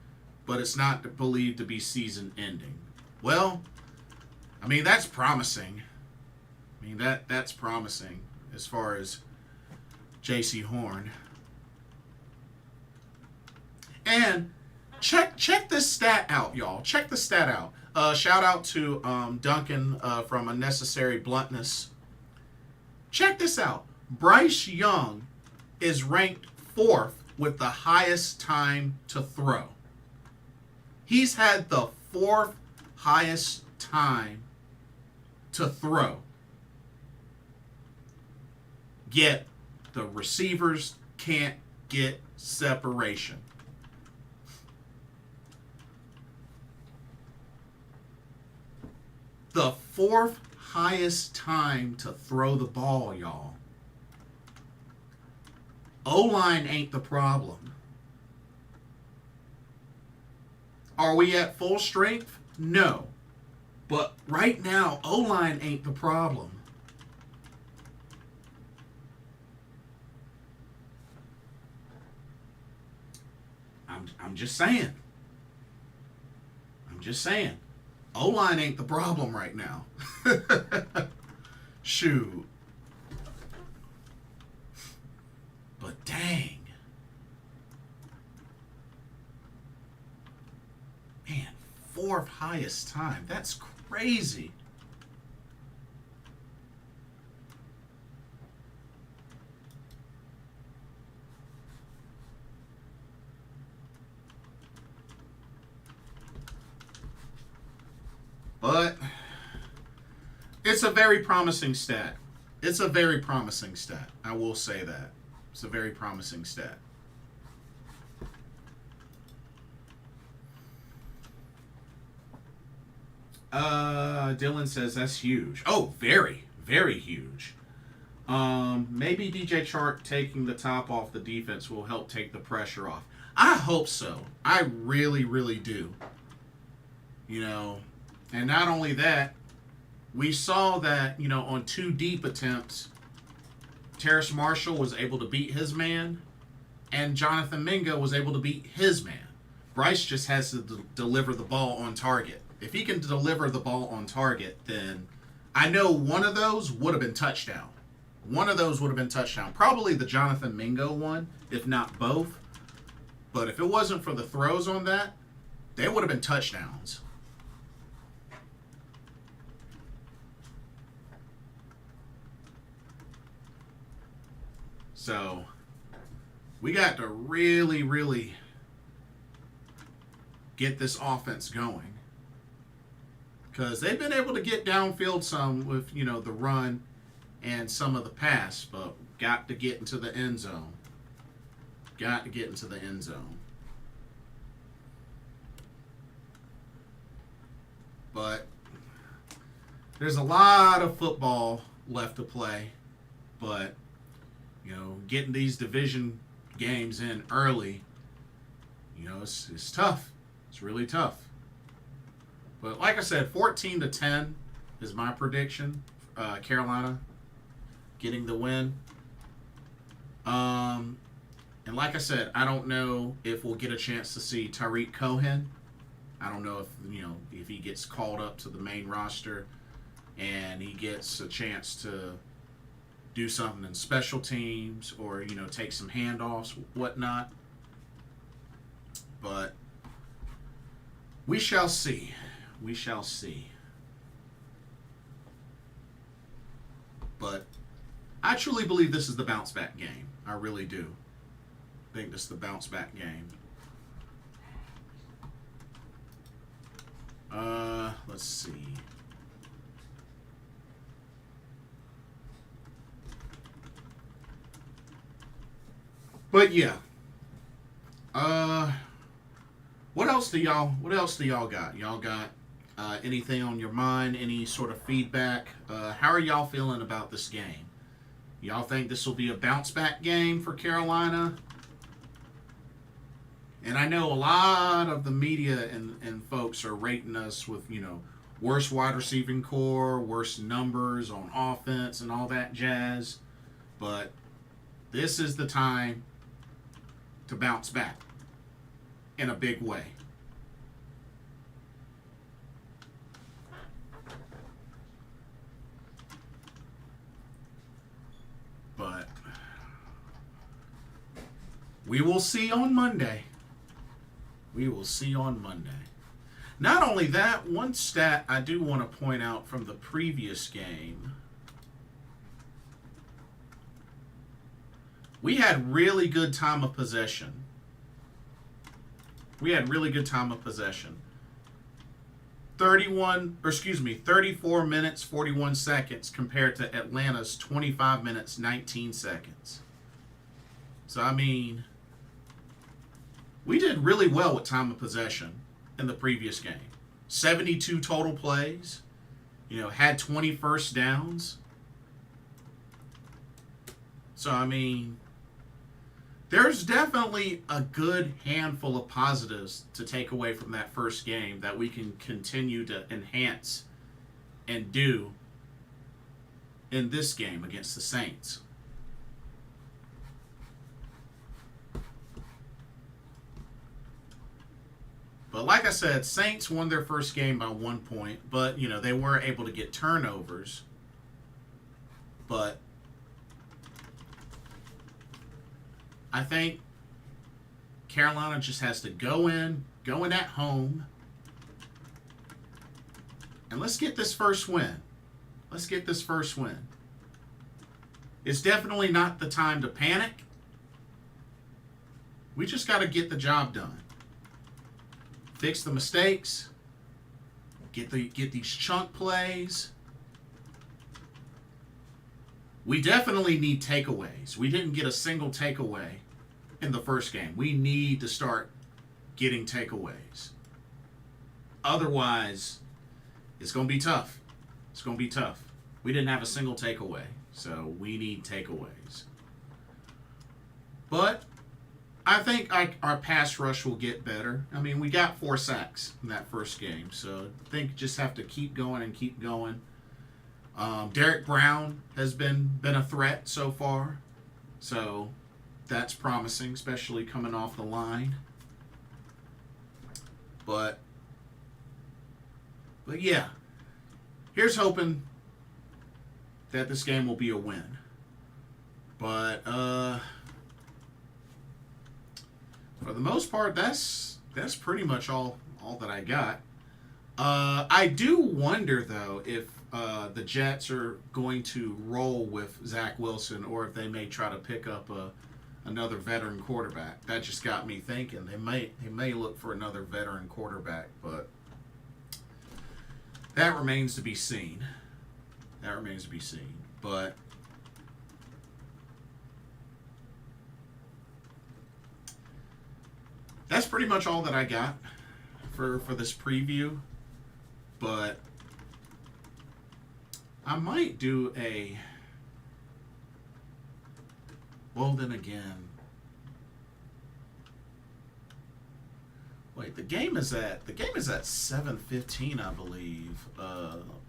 but it's not believed to be season-ending. Well, I mean, that's promising. That's promising as far as J.C. Horn. And check this stat out, y'all. Check the stat out. Shout out to Duncan from Unnecessary Bluntness. Check this out. Bryce Young is ranked 4th with the highest time to throw. He's had the 4th highest time to throw. Yet the receivers can't get separation. The 4th highest time to throw the ball, y'all. O-line ain't the problem. Are we at full strength? No. But right now, O-line ain't the problem. I'm just saying. O-line ain't the problem right now. Shoot. But dang. Man, 4th highest time. That's crazy. But it's a very promising stat. I will say that. It's a very promising stat. Dylan says that's huge. Oh, very, very huge. Maybe DJ Chark taking the top off the defense will help take the pressure off. I hope so. I really, really do. And not only that, we saw that, on 2 deep attempts, Terrace Marshall was able to beat his man, and Jonathan Mingo was able to beat his man. Bryce just has to deliver the ball on target. If he can deliver the ball on target, then I know one of those would have been touchdown. Probably the Jonathan Mingo one, if not both. But if it wasn't for the throws on that, they would have been touchdowns. So, we got to really, really get this offense going. because they've been able to get downfield some with, the run and some of the pass, but got to get into the end zone. Got to get into the end zone. But there's a lot of football left to play, but getting these division games in early, it's tough. It's really tough. But like I said, 14-10 is my prediction. Carolina getting the win. And like I said, I don't know if we'll get a chance to see Tariq Cohen. I don't know if he gets called up to the main roster and he gets a chance to do something in special teams or, take some handoffs, whatnot. But we shall see. We shall see. But I truly believe this is the bounce back game. I really do. I think this is the bounce back game. Let's see. But yeah. What else do y'all got? Y'all got anything on your mind? Any sort of feedback? How are y'all feeling about this game? Y'all think this will be a bounce back game for Carolina? And I know a lot of the media and folks are rating us with, worst wide receiving core, worst numbers on offense and all that jazz. But this is the time to bounce back in a big way. But we will see on Monday. We will see on Monday. Not only that, one stat I do want to point out from the previous game. We had really good time of possession. 34 minutes, 41 seconds compared to Atlanta's 25 minutes, 19 seconds. So, I mean, we did really well with time of possession in the previous game. 72 total plays, had 20 first downs. So, I mean, there's definitely a good handful of positives to take away from that first game that we can continue to enhance and do in this game against the Saints. But like I said, Saints won their first game by 1 point, but, they were able to get turnovers. But I think Carolina just has to go in at home, and let's get this first win. It's definitely not the time to panic. We just got to get the job done. Fix the mistakes. Get these chunk plays. We definitely need takeaways. We didn't get a single takeaway in the first game. We need to start getting takeaways. Otherwise, it's going to be tough. We didn't have a single takeaway, so we need takeaways. But I think our pass rush will get better. I mean, we got 4 sacks in that first game, so I think just have to keep going. Derek Brown has been a threat so far, so that's promising, especially coming off the line. But yeah, here's hoping that this game will be a win. But for the most part, that's pretty much all that I got. I do wonder, though, if the Jets are going to roll with Zach Wilson or if they may try to pick up another veteran quarterback. That just got me thinking. They may look for another veteran quarterback, but That remains to be seen. That remains to be seen. But that's pretty much all that I got for this preview. But I might do a... Well, then again... Wait, the game is at 7:15, I believe.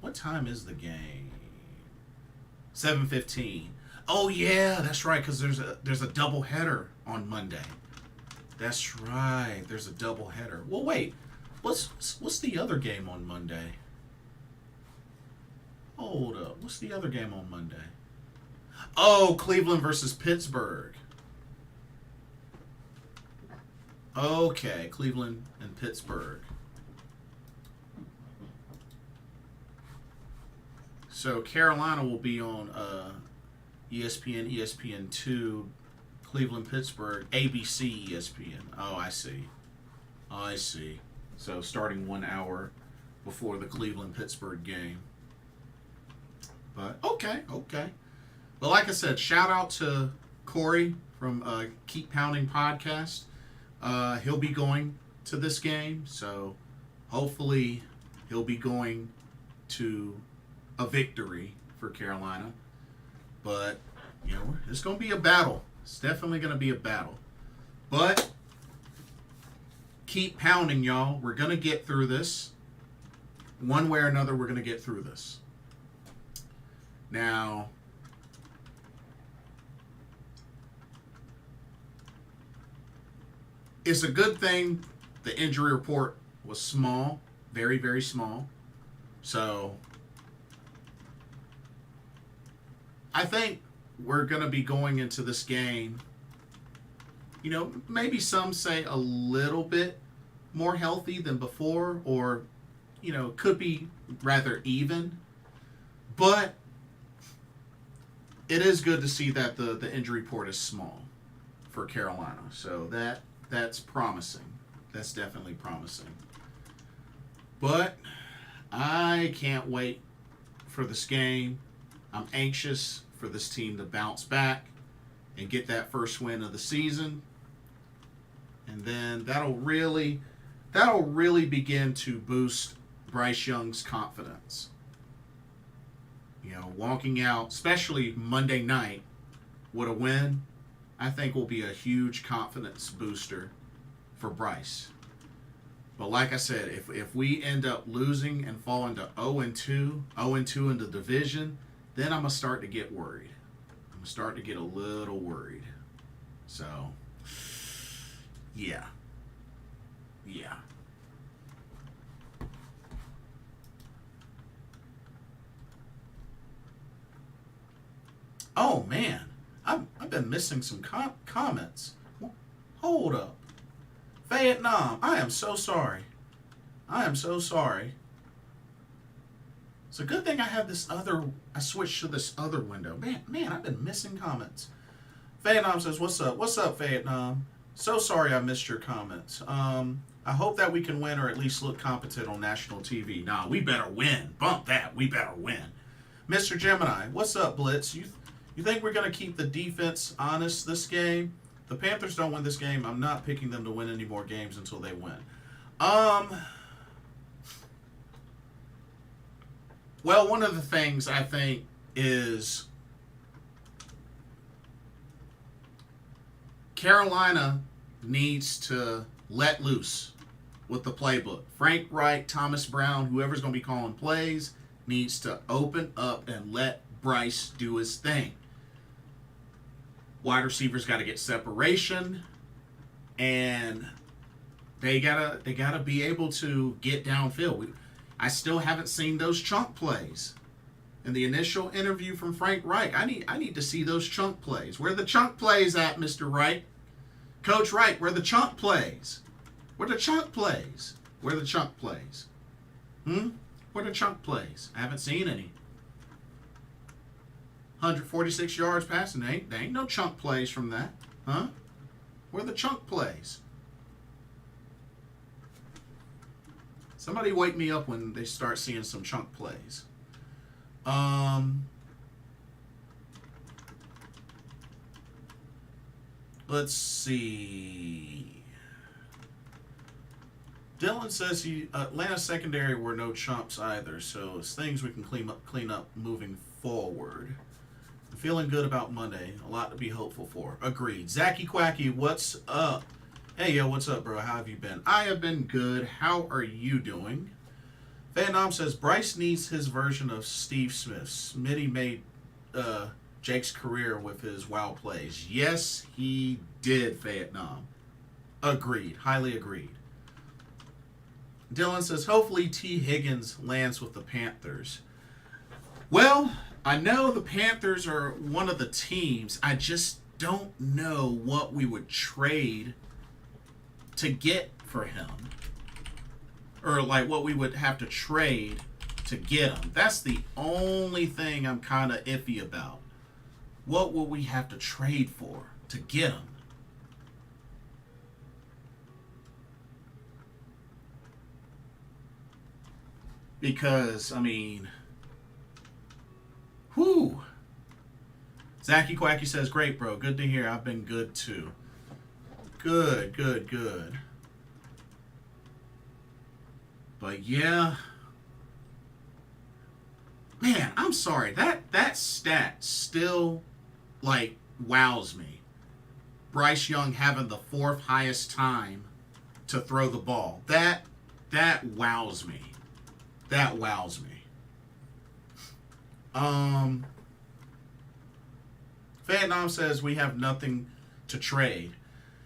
What time is the game? 7:15. Oh yeah, that's right. Because there's a double header on Monday. That's right. There's a double header. Well, wait. What's the other game on Monday? Hold up. What's the other game on Monday? Oh, Cleveland versus Pittsburgh. Okay, Cleveland and Pittsburgh. So Carolina will be on ESPN, ESPN2, Cleveland, Pittsburgh, ABC, ESPN. Oh, I see. I see. So starting 1 hour before the Cleveland-Pittsburgh game. But, okay. But like I said, shout out to Corey from Keep Pounding Podcast. He'll be going to this game, so hopefully he'll be going to a victory for Carolina. But, it's going to be a battle. It's definitely going to be a battle. But keep pounding, y'all. We're going to get through this. One way or another, we're going to get through this. Now, it's a good thing the injury report was small, very, very small. So, I think we're going to be going into this game, maybe some say a little bit more healthy than before, or, could be rather even. But it is good to see that the injury report is small for Carolina. So that's promising. That's definitely promising. But I can't wait for this game. I'm anxious for this team to bounce back and get that first win of the season. And then that'll really begin to boost Bryce Young's confidence. Walking out, especially Monday night, with a win, I think will be a huge confidence booster for Bryce. But like I said, if we end up losing and falling to 0-2 in the division, then I'm going to start to get worried. I'm going to start to get a little worried. So, yeah. Oh, man. I've been missing some comments. Hold up. Vietnam, I am so sorry. It's a good thing I switched to this other window. Man, I've been missing comments. Vietnam says, what's up? What's up, Vietnam? So sorry I missed your comments. I hope that we can win or at least look competent on national TV. Nah, we better win. Bump that. We better win. Mr. Gemini, what's up, Blitz? You think we're going to keep the defense honest this game? The Panthers don't win this game. I'm not picking them to win any more games until they win. Well, one of the things I think is Carolina needs to let loose with the playbook. Frank Wright, Thomas Brown, whoever's going to be calling plays, needs to open up and let Bryce do his thing. Wide receivers got to get separation, and they gotta be able to get downfield. I still haven't seen those chunk plays. In the initial interview from Frank Reich, I need to see those chunk plays. Where are the chunk plays at, Mr. Wright? Coach Wright, where are the chunk plays? Where are the chunk plays? Where are the chunk plays? Where are the chunk plays? I haven't seen any. 146 yards passing. There ain't no chunk plays from that. Huh? Where are the chunk plays? Somebody wake me up when they start seeing some chunk plays. Let's see. Dylan says Atlanta secondary were no chumps either, so it's things we can clean up moving forward. I'm feeling good about Monday. A lot to be hopeful for. Agreed. Zachy Quacky, what's up? Hey, yo, what's up, bro? How have you been? I have been good. How are you doing? Van Dam says Bryce needs his version of Steve Smith. Smitty made Jake's career with his wow plays. Yes, he did, Vietnam. Agreed. Highly agreed. Dylan says, hopefully T. Higgins lands with the Panthers. Well, I know the Panthers are one of the teams. I just don't know what we would trade to get for him. Or like what we would have to trade to get him. That's the only thing I'm kind of iffy about. What will we have to trade for to get him? Because, I mean, whew. Zachy Quacky says, great, bro. Good to hear. I've been good, too. Good, good, good. But, yeah. Man, I'm sorry. That stat still, like, wows me. Bryce Young having the 4th highest time to throw the ball. That wows me. That wows me. Vietnam says we have nothing to trade.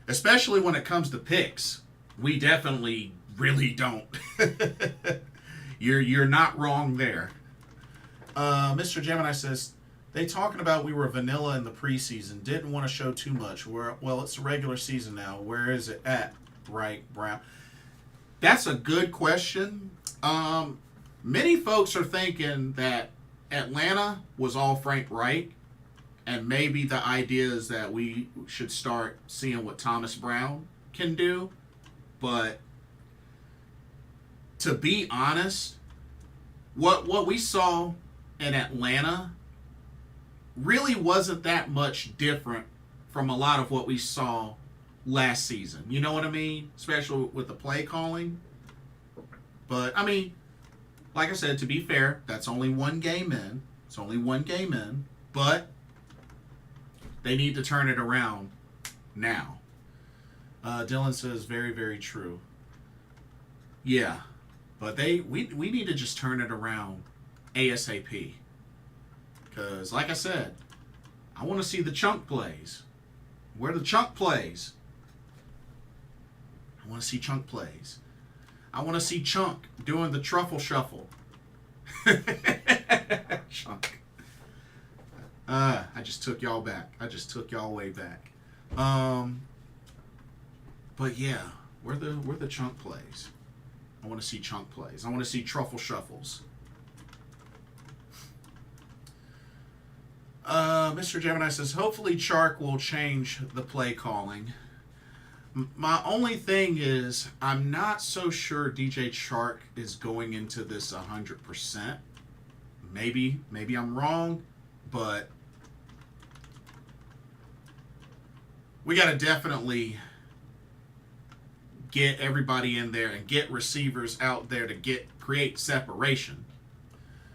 Especially when it comes to picks. We definitely really don't. You're not wrong there. Mr. Gemini says, they talking about we were vanilla in the preseason. Didn't want to show too much. Well, it's a regular season now. Where is it at? Right, Brown? That's a good question. Many folks are thinking that Atlanta was all Frank Wright, and maybe the idea is that we should start seeing what Thomas Brown can do. But to be honest, what we saw in Atlanta really wasn't that much different from a lot of what we saw last season. You know what I mean? Especially with the play calling. But, I mean, like I said, to be fair, that's only one game in. It's only one game in. But they need to turn it around now. Dylan says, very, very true. Yeah. But we need to just turn it around ASAP. Because, like I said, I want to see the chunk plays. Where are the chunk plays? I want to see chunk plays. I want to see Chunk doing the truffle shuffle. Chunk. I just took y'all back. I just took y'all way back. But yeah, where the chunk plays? I want to see chunk plays. I want to see truffle shuffles. Mr. Gemini says, hopefully Chark will change the play calling. My only thing is, I'm not so sure DJ Chark is going into this 100%. Maybe I'm wrong, but we got to definitely get everybody in there and get receivers out there to create separation.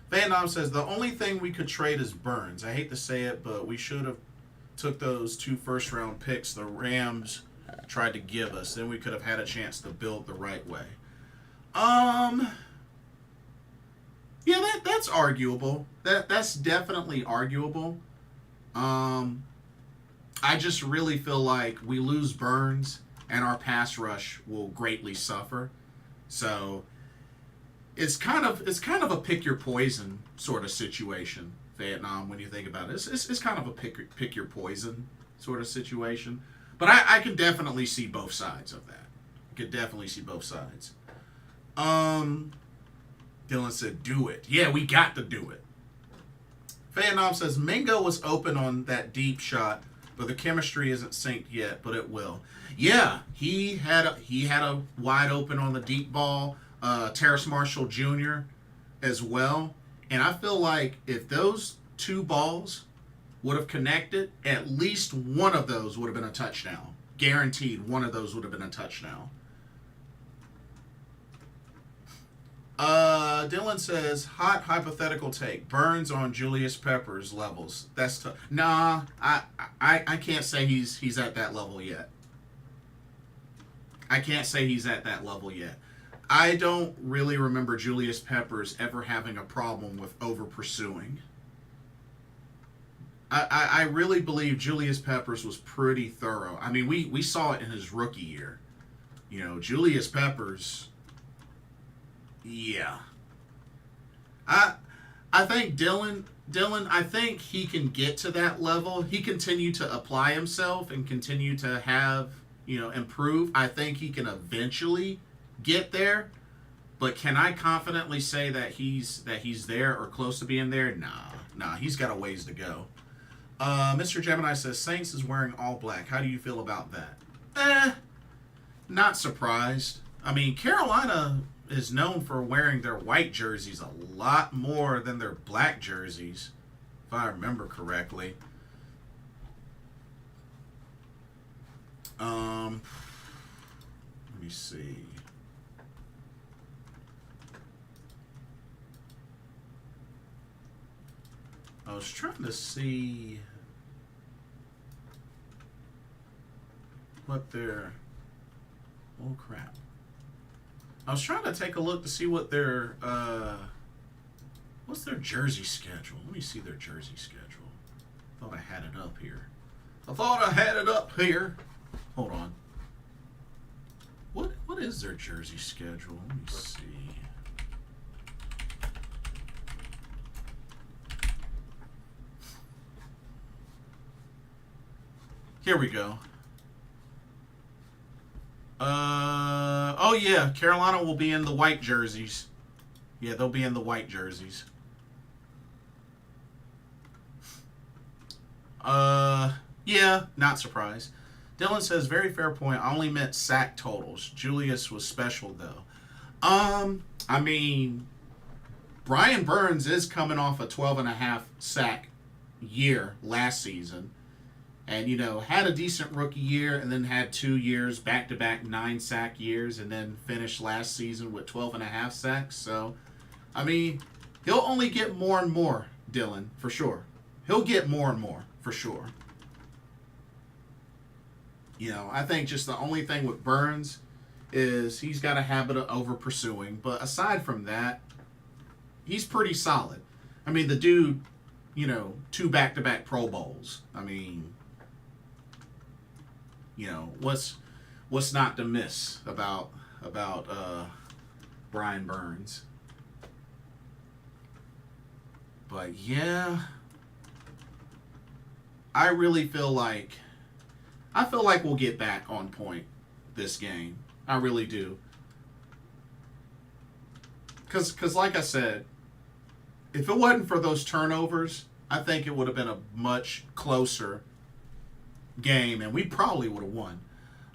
Van Dam says, the only thing we could trade is Burns. I hate to say it, but we should have took those 2 first-round picks the Rams tried to give us. Then we could have had a chance to build the right way. Yeah, that's arguable. That's definitely arguable. I just really feel like we lose Burns and our pass rush will greatly suffer. So it's kind of a pick your poison sort of situation, Vietnam, when you think about it. It's kind of a pick your poison sort of situation. But I can definitely see both sides of that. I could definitely see both sides. Dylan said, do it. Yeah, we got to do it. Vietnam says, Mingo was open on that deep shot, but the chemistry isn't synced yet, but it will. Yeah, he had a wide open on the deep ball. Terrace Marshall Jr. as well. And I feel like if those two balls would have connected, at least one of those would have been a touchdown. Guaranteed one of those would have been a touchdown. Dylan says, hot hypothetical take. Burns on Julius Peppers levels. That's tough. Nah, I can't say he's at that level yet. I can't say he's at that level yet. I don't really remember Julius Peppers ever having a problem with over pursuing. I really believe Julius Peppers was pretty thorough. I mean, we saw it in his rookie year. You know, Julius Peppers, yeah. I think Dylan, I think he can get to that level. He continued to apply himself and continue to have, you know, improve. I think he can eventually get there. But can I confidently say that he's there or close to being there? Nah, he's got a ways to go. Mr. Gemini says, Saints is wearing all black. How do you feel about that? Not surprised. I mean, Carolina is known for wearing their white jerseys a lot more than their black jerseys, if I remember correctly. Let me see. I was trying to see what their... Oh, crap. I was trying to take a look to see what their... what's their jersey schedule? Let me see their jersey schedule. Thought I had it up here. Hold on. What is their jersey schedule? Let me see. Here we go. Oh yeah, Carolina will be in the white jerseys. Yeah, they'll be in the white jerseys. Yeah, not surprised. Dylan says, very fair point. I only meant sack totals. Julius was special though. I mean, Brian Burns is coming off a 12.5 sack year last season. And, you know, had a decent rookie year and then had 2 years, back-to-back 9-sack years, and then finished last season with 12.5 sacks. So, I mean, he'll only get more and more, Dylan, for sure. He'll get more and more, for sure. You know, I think just the only thing with Burns is he's got a habit of over-pursuing. But aside from that, he's pretty solid. I mean, the dude, you know, 2 back-to-back Pro Bowls. I mean... You know, what's not to miss about Brian Burns? But yeah, I really feel like we'll get back on point this game. I really do. Cause like I said, if it wasn't for those turnovers, I think it would have been a much closer game, and we probably would have won.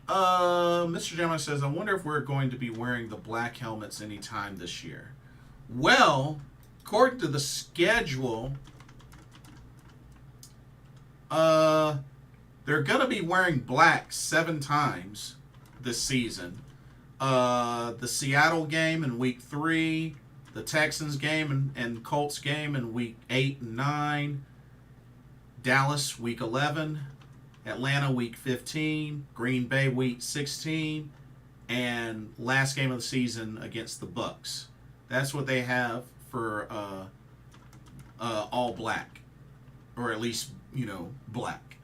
Mr. Gemini says, I wonder if we're going to be wearing the black helmets anytime this year. Well, according to the schedule, they're going to be wearing black 7 times this season. The Seattle game in week 3, the Texans game and Colts game in week 8 and 9, Dallas week 11, Atlanta week 15, Green Bay week 16, and last game of the season against the Bucks. That's what they have for all black, or at least, you know, black.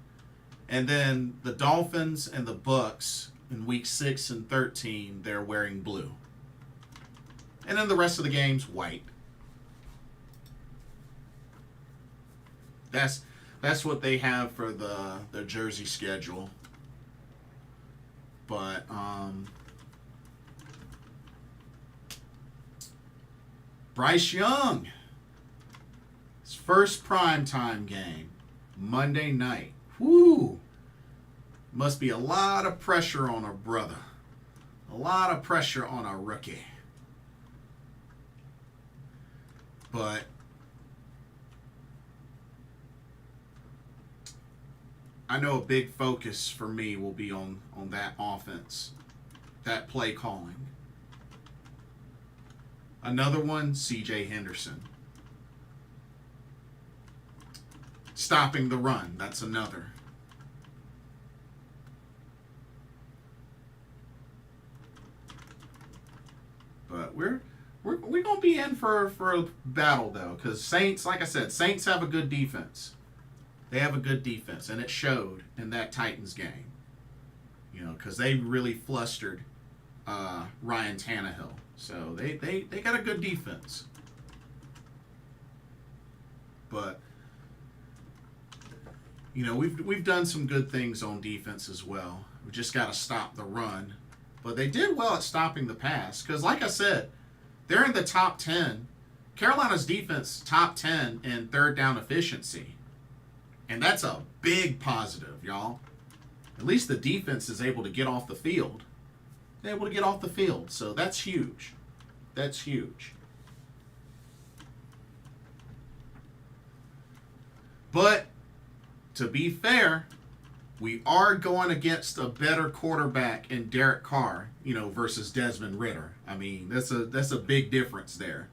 And then the Dolphins and the Bucks in week 6 and 13, they're wearing blue. And then the rest of the game's white. That's what they have for the jersey schedule. But Bryce Young, his first primetime game, Monday night. Whoo! Must be a lot of pressure on a brother. A lot of pressure on a rookie. But I know a big focus for me will be on that offense, that play calling. Another one, C.J. Henderson. Stopping the run, that's another. But we're gonna be in for a battle though, because Saints, like I said, Saints have a good defense. They have a good defense, and it showed in that Titans game. You know, because they really flustered Ryan Tannehill. So they got a good defense. But you know, we've done some good things on defense as well. We just got to stop the run. But they did well at stopping the pass. Because like I said, they're in the top 10. Carolina's defense, top 10 in third down efficiency. And that's a big positive, y'all. At least the defense is able to get off the field. They're able to get off the field. So that's huge. That's huge. But to be fair, we are going against a better quarterback in Derek Carr, you know, versus Desmond Ridder. I mean, that's a big difference there.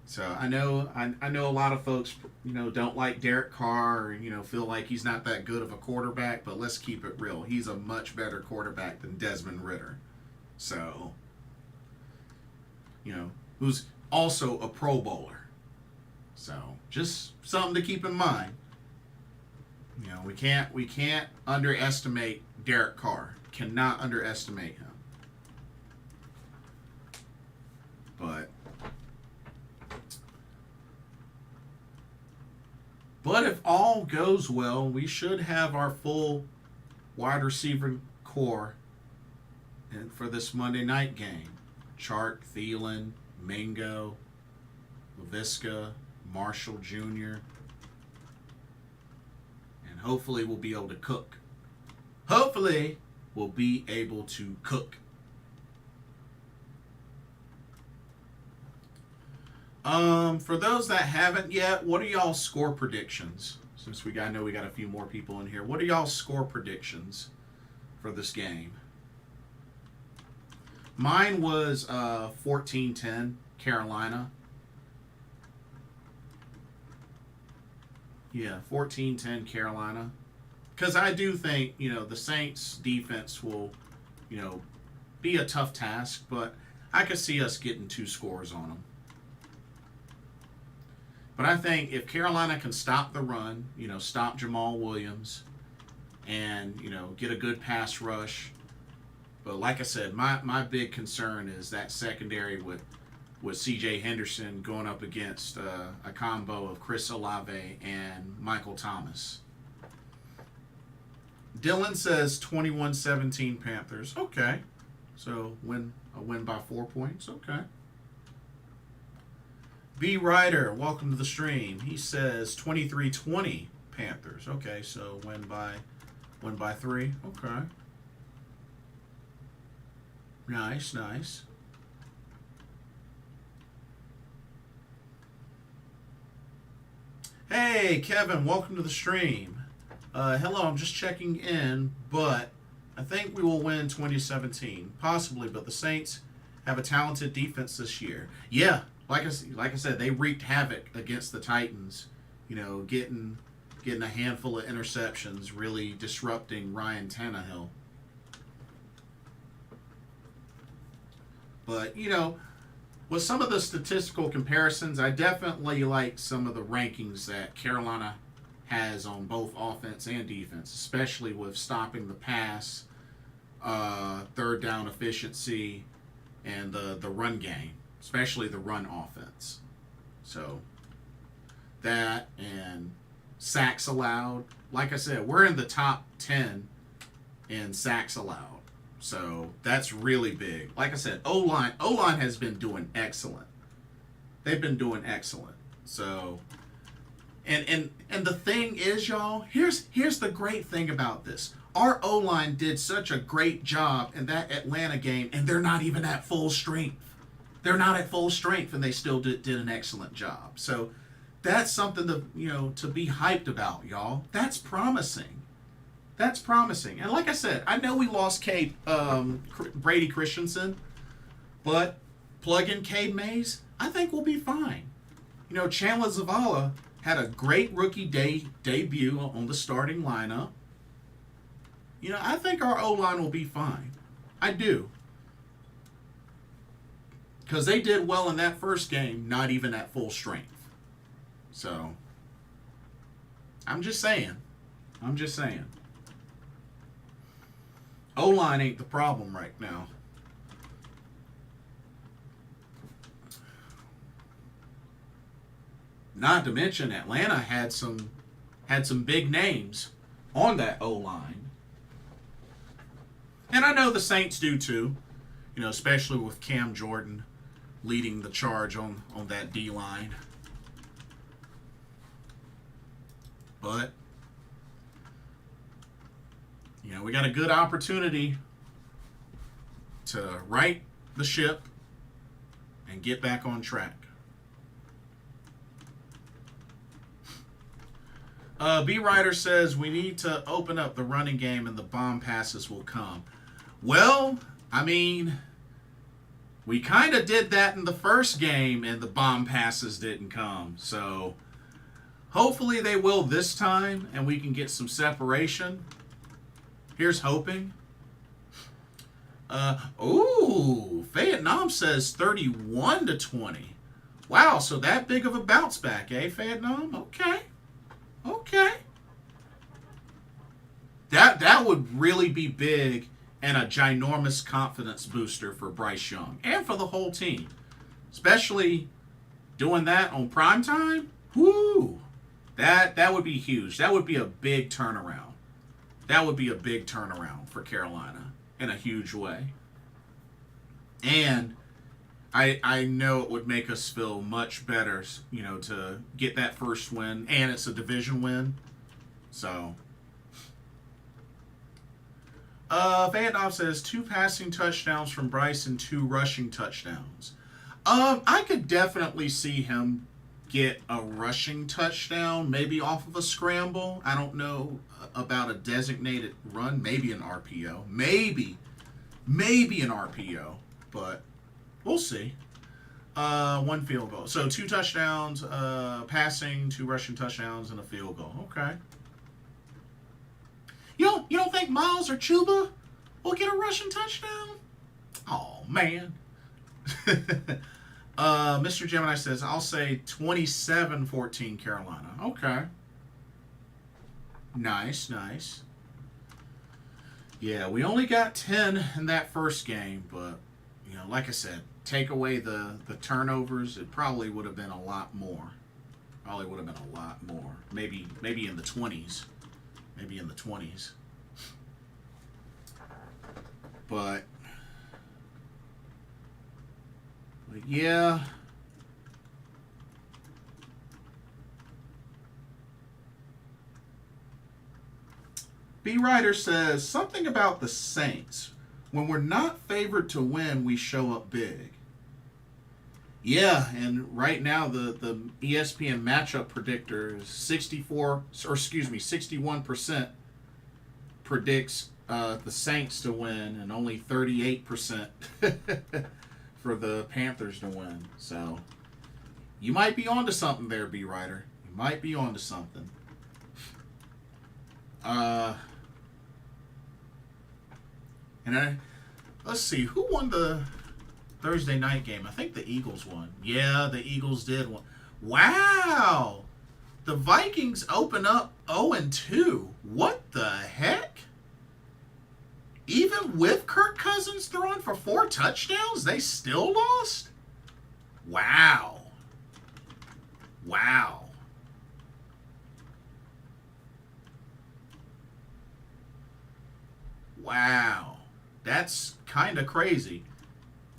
So I know a lot of folks, you know, don't like Derek Carr or, you know, feel like he's not that good of a quarterback, but let's keep it real. He's a much better quarterback than Desmond Ridder. So, you know, who's also a Pro Bowler. So, just something to keep in mind. You know, we can't underestimate Derek Carr. Cannot underestimate him. But if all goes well, we should have our full wide receiver core for this Monday night game. Chark, Thielen, Mingo, LaVisca, Marshall Jr. And hopefully we'll be able to cook. Hopefully we'll be able to cook. For those that haven't yet, what are y'all score predictions? Since I know we got a few more people in here. What are y'all score predictions for this game? Mine was 14-10 Carolina. Yeah, 14-10 Carolina. Because I do think, you know, the Saints defense will, you know, be a tough task, but I could see us getting 2 scores on them. But I think if Carolina can stop the run, you know, stop Jamal Williams and, you know, get a good pass rush. But like I said, my big concern is that secondary with C.J. Henderson going up against a combo of Chris Olave and Michael Thomas. Dylan says 21-17 Panthers. Okay. So a win by 4 points. Okay. B. Ryder, welcome to the stream. He says 23-20 Panthers. Okay, so win by 3. Okay. Nice, nice. Hey, Kevin, welcome to the stream. Hello, I'm just checking in, but I think we will win 2017. Possibly, but the Saints have a talented defense this year. Yeah. Like I said, they wreaked havoc against the Titans, you know, getting a handful of interceptions, really disrupting Ryan Tannehill. But, you know, with some of the statistical comparisons, I definitely like some of the rankings that Carolina has on both offense and defense, especially with stopping the pass, third down efficiency, and the run game. Especially the run offense. So, that and sacks allowed. Like I said, we're in the top 10 in sacks allowed. So, that's really big. Like I said, O-line has been doing excellent. They've been doing excellent. So, and the thing is, y'all, here's the great thing about this. Our O-line did such a great job in that Atlanta game, and they're not even at full strength. they're not at full strength, and they still did an excellent job. So that's something to, to be hyped about, y'all. That's promising. That's promising. And like I said, I know we lost Brady Christensen, but plug in Cade Mays, I think we'll be fine. Chandler Zavala had a great rookie debut on the starting lineup. I think our O-line will be fine. I do. Because they did well in that first game, not even at full strength. So, I'm just saying. O-line ain't the problem right now. Not to mention Atlanta had some big names on that O-line. And I know the Saints do too, especially with Cam Jordan leading the charge on that D-line. But, we got a good opportunity to right the ship and get back on track. B. Ryder says we need to open up the running game and the bomb passes will come. Well, I mean, we kind of did that in the first game and the bomb passes didn't come. So hopefully they will this time and we can get some separation. Here's hoping. Vietnam says 31-20. Wow, so that big of a bounce back, Vietnam? Okay. That would really be big and a ginormous confidence booster for Bryce Young and for the whole team. Especially doing that on Primetime. Whoo! That would be huge. That would be a big turnaround. That would be a big turnaround for Carolina in a huge way. And I know it would make us feel much better, to get that first win. And it's a division win. So. Vietnam says 2 passing touchdowns from Bryce and 2 rushing touchdowns. I could definitely see him get a rushing touchdown, maybe off of a scramble. I don't know about a designated run, maybe an RPO. Maybe an RPO, but we'll see. 1 field goal. So 2 touchdowns, passing, 2 rushing touchdowns, and a field goal. Okay. You don't think Miles or Chuba will get a rushing touchdown? Oh, man. Mr. Gemini says, I'll say 27-14 Carolina. Okay. Nice. Yeah, we only got 10 in that first game, but, like I said, take away the turnovers, it probably would have been a lot more. Maybe in the 20s. But yeah. B. Ryder says, something about the Saints. When we're not favored to win, we show up big. Yeah, and right now the ESPN matchup predictor is 61% predicts the Saints to win, and only 38% for the Panthers to win. So you might be onto something there, B. Ryder. You might be onto something. Let's see, who won the Thursday night game? I think the Eagles won. Yeah, the Eagles did win. Wow! The Vikings open up 0-2. What the heck? Even with Kirk Cousins throwing for 4 touchdowns, they still lost? Wow. That's kind of crazy.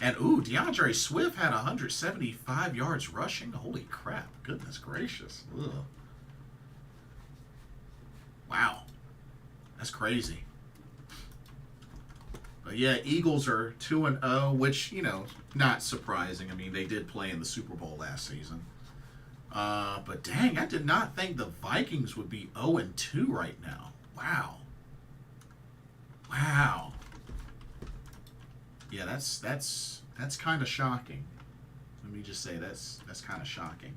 And, DeAndre Swift had 175 yards rushing. Holy crap. Goodness gracious. Ugh. Wow. That's crazy. But But yeah, Eagles are 2-0, which, not surprising. I mean, they did play in the Super Bowl last season. But dang, I did not think the Vikings would be 0-2 right now. Wow. Wow. Yeah, that's kind of shocking. Let me just say that's kind of shocking.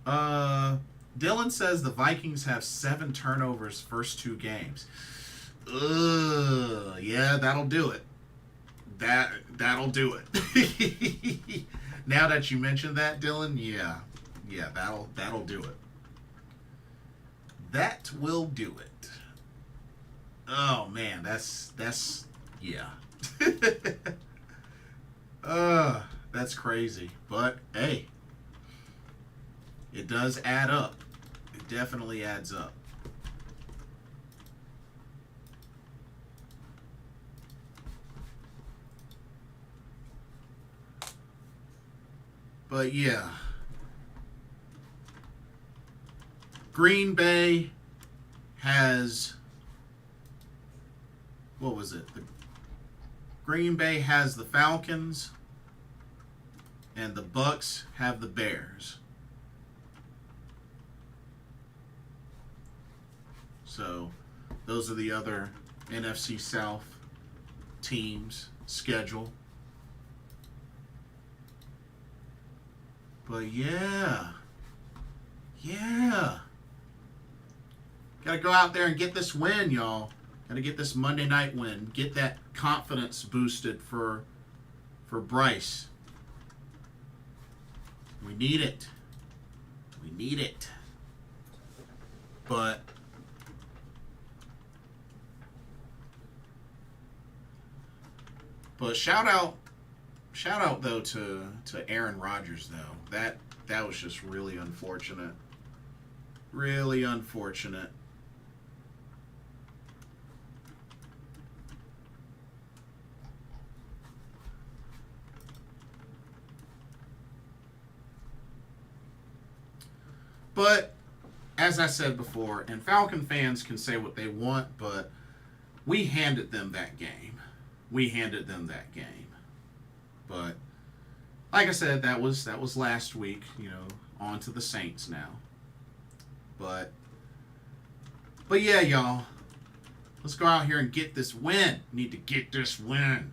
Dylan says the Vikings have 7 turnovers first 2 games. Yeah, that'll do it. That'll do it. Now that you mentioned that, Dylan, yeah, that'll do it. That will do it. Oh man, that's yeah. That's crazy. But hey, it does add up. It definitely adds up. But yeah, Green Bay has, what was it? Green Bay has the Falcons, and the Bucks have the Bears. So those are the other NFC South teams' schedule. But yeah. Gotta go out there and get this win, y'all. Gotta get this Monday night win. Get that confidence boosted for Bryce. We need it. We need it. But shout out though to Aaron Rodgers though. That was just really unfortunate. Really unfortunate. But as I said before, and Falcon fans can say what they want, but we handed them that game. But like I said, that was last week, on to the Saints now. But yeah, y'all. Let's go out here and get this win. Need to get this win.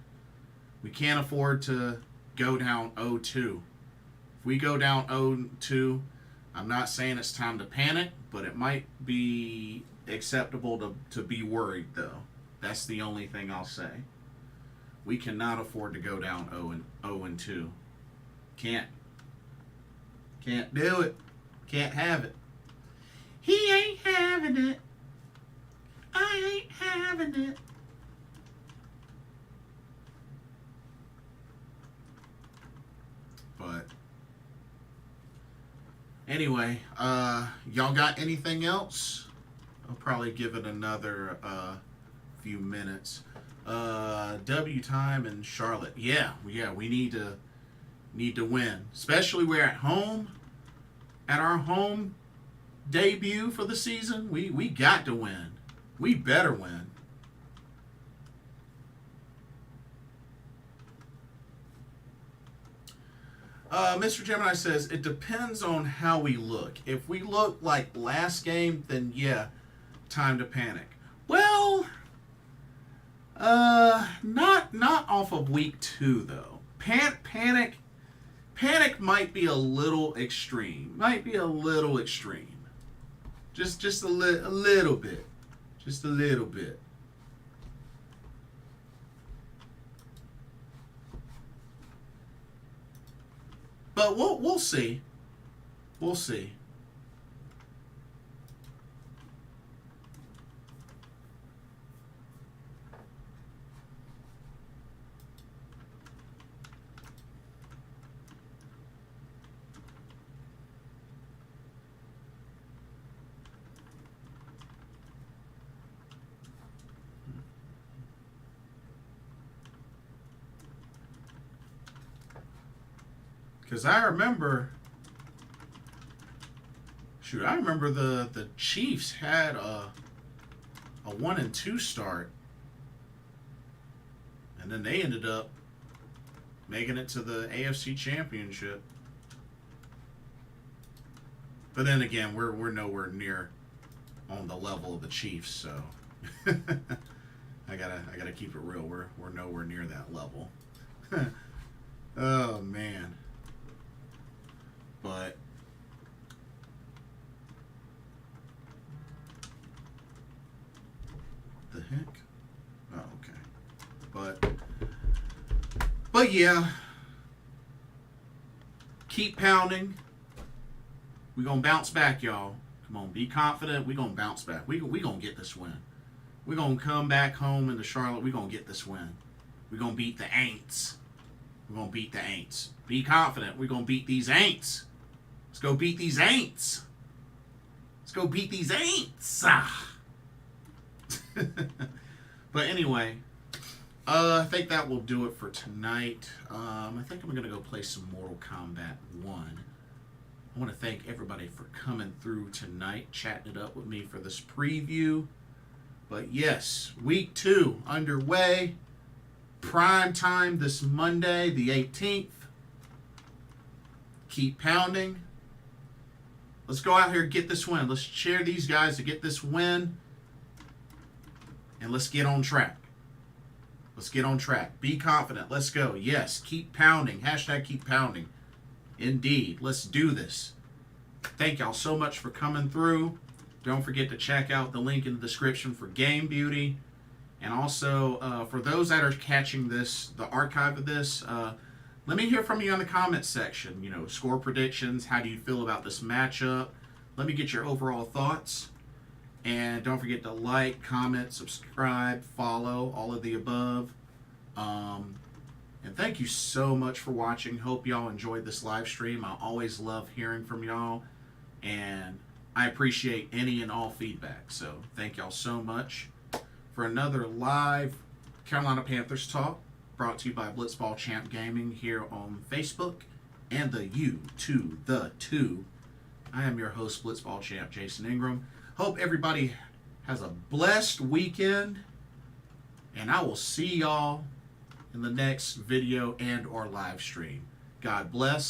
We can't afford to go down 0-2. If we go down 0-2, I'm not saying it's time to panic, but it might be acceptable to be worried, though. That's the only thing I'll say. We cannot afford to go down 0-2. Can't do it. Can't have it. He ain't having it. I ain't having it. But anyway, y'all got anything else? I'll probably give it another few minutes. W time in Charlotte. Yeah, we need to win. Especially we're at home. At our home debut for the season, we got to win. We better win. Mr. Gemini says, it depends on how we look. If we look like last game, then yeah, time to panic. Well, not off of week 2 though. Panic might be a little extreme. Just a little bit. Just a little bit. But we'll see. We'll see. Because I remember the Chiefs had a 1-2 start. And then they ended up making it to the AFC Championship. But then again, we're nowhere near on the level of the Chiefs, so I gotta keep it real. We're nowhere near that level. Oh man. But the heck? Oh, okay. But yeah. Keep pounding. We're gonna bounce back, y'all. Come on, be confident. We're gonna bounce back. We gonna get this win. We're gonna come back home into Charlotte. We're gonna get this win. We're gonna beat the Aints. We're gonna beat the Aints. Be confident. We're gonna beat these Aints. Let's go beat these Aints. Let's go beat these Aints. Ah. But anyway, I think that will do it for tonight. I think I'm going to go play some Mortal Kombat 1. I want to thank everybody for coming through tonight, chatting it up with me for this preview. But yes, week 2 underway. Primetime this Monday, the 18th. Keep pounding. Let's go out here and get this win. Let's cheer these guys to get this win. And let's get on track. Let's get on track. Be confident. Let's go. Yes, keep pounding. Hashtag keep pounding. Indeed. Let's do this. Thank y'all so much for coming through. Don't forget to check out the link in the description for Game Beauty. And also, for those that are catching this, the archive of this, let me hear from you in the comments section. You know, score predictions. How do you feel about this matchup? Let me get your overall thoughts. And don't forget to like, comment, subscribe, follow, all of the above. And thank you so much for watching. Hope y'all enjoyed this live stream. I always love hearing from y'all. And I appreciate any and all feedback. So thank y'all so much for another live Carolina Panthers talk brought to you by Blitzball Champ Gaming here on Facebook and the U to the 2. I am your host, Blitzball Champ Jason Ingram. Hope everybody has a blessed weekend, and I will see y'all in the next video and or live stream. God bless.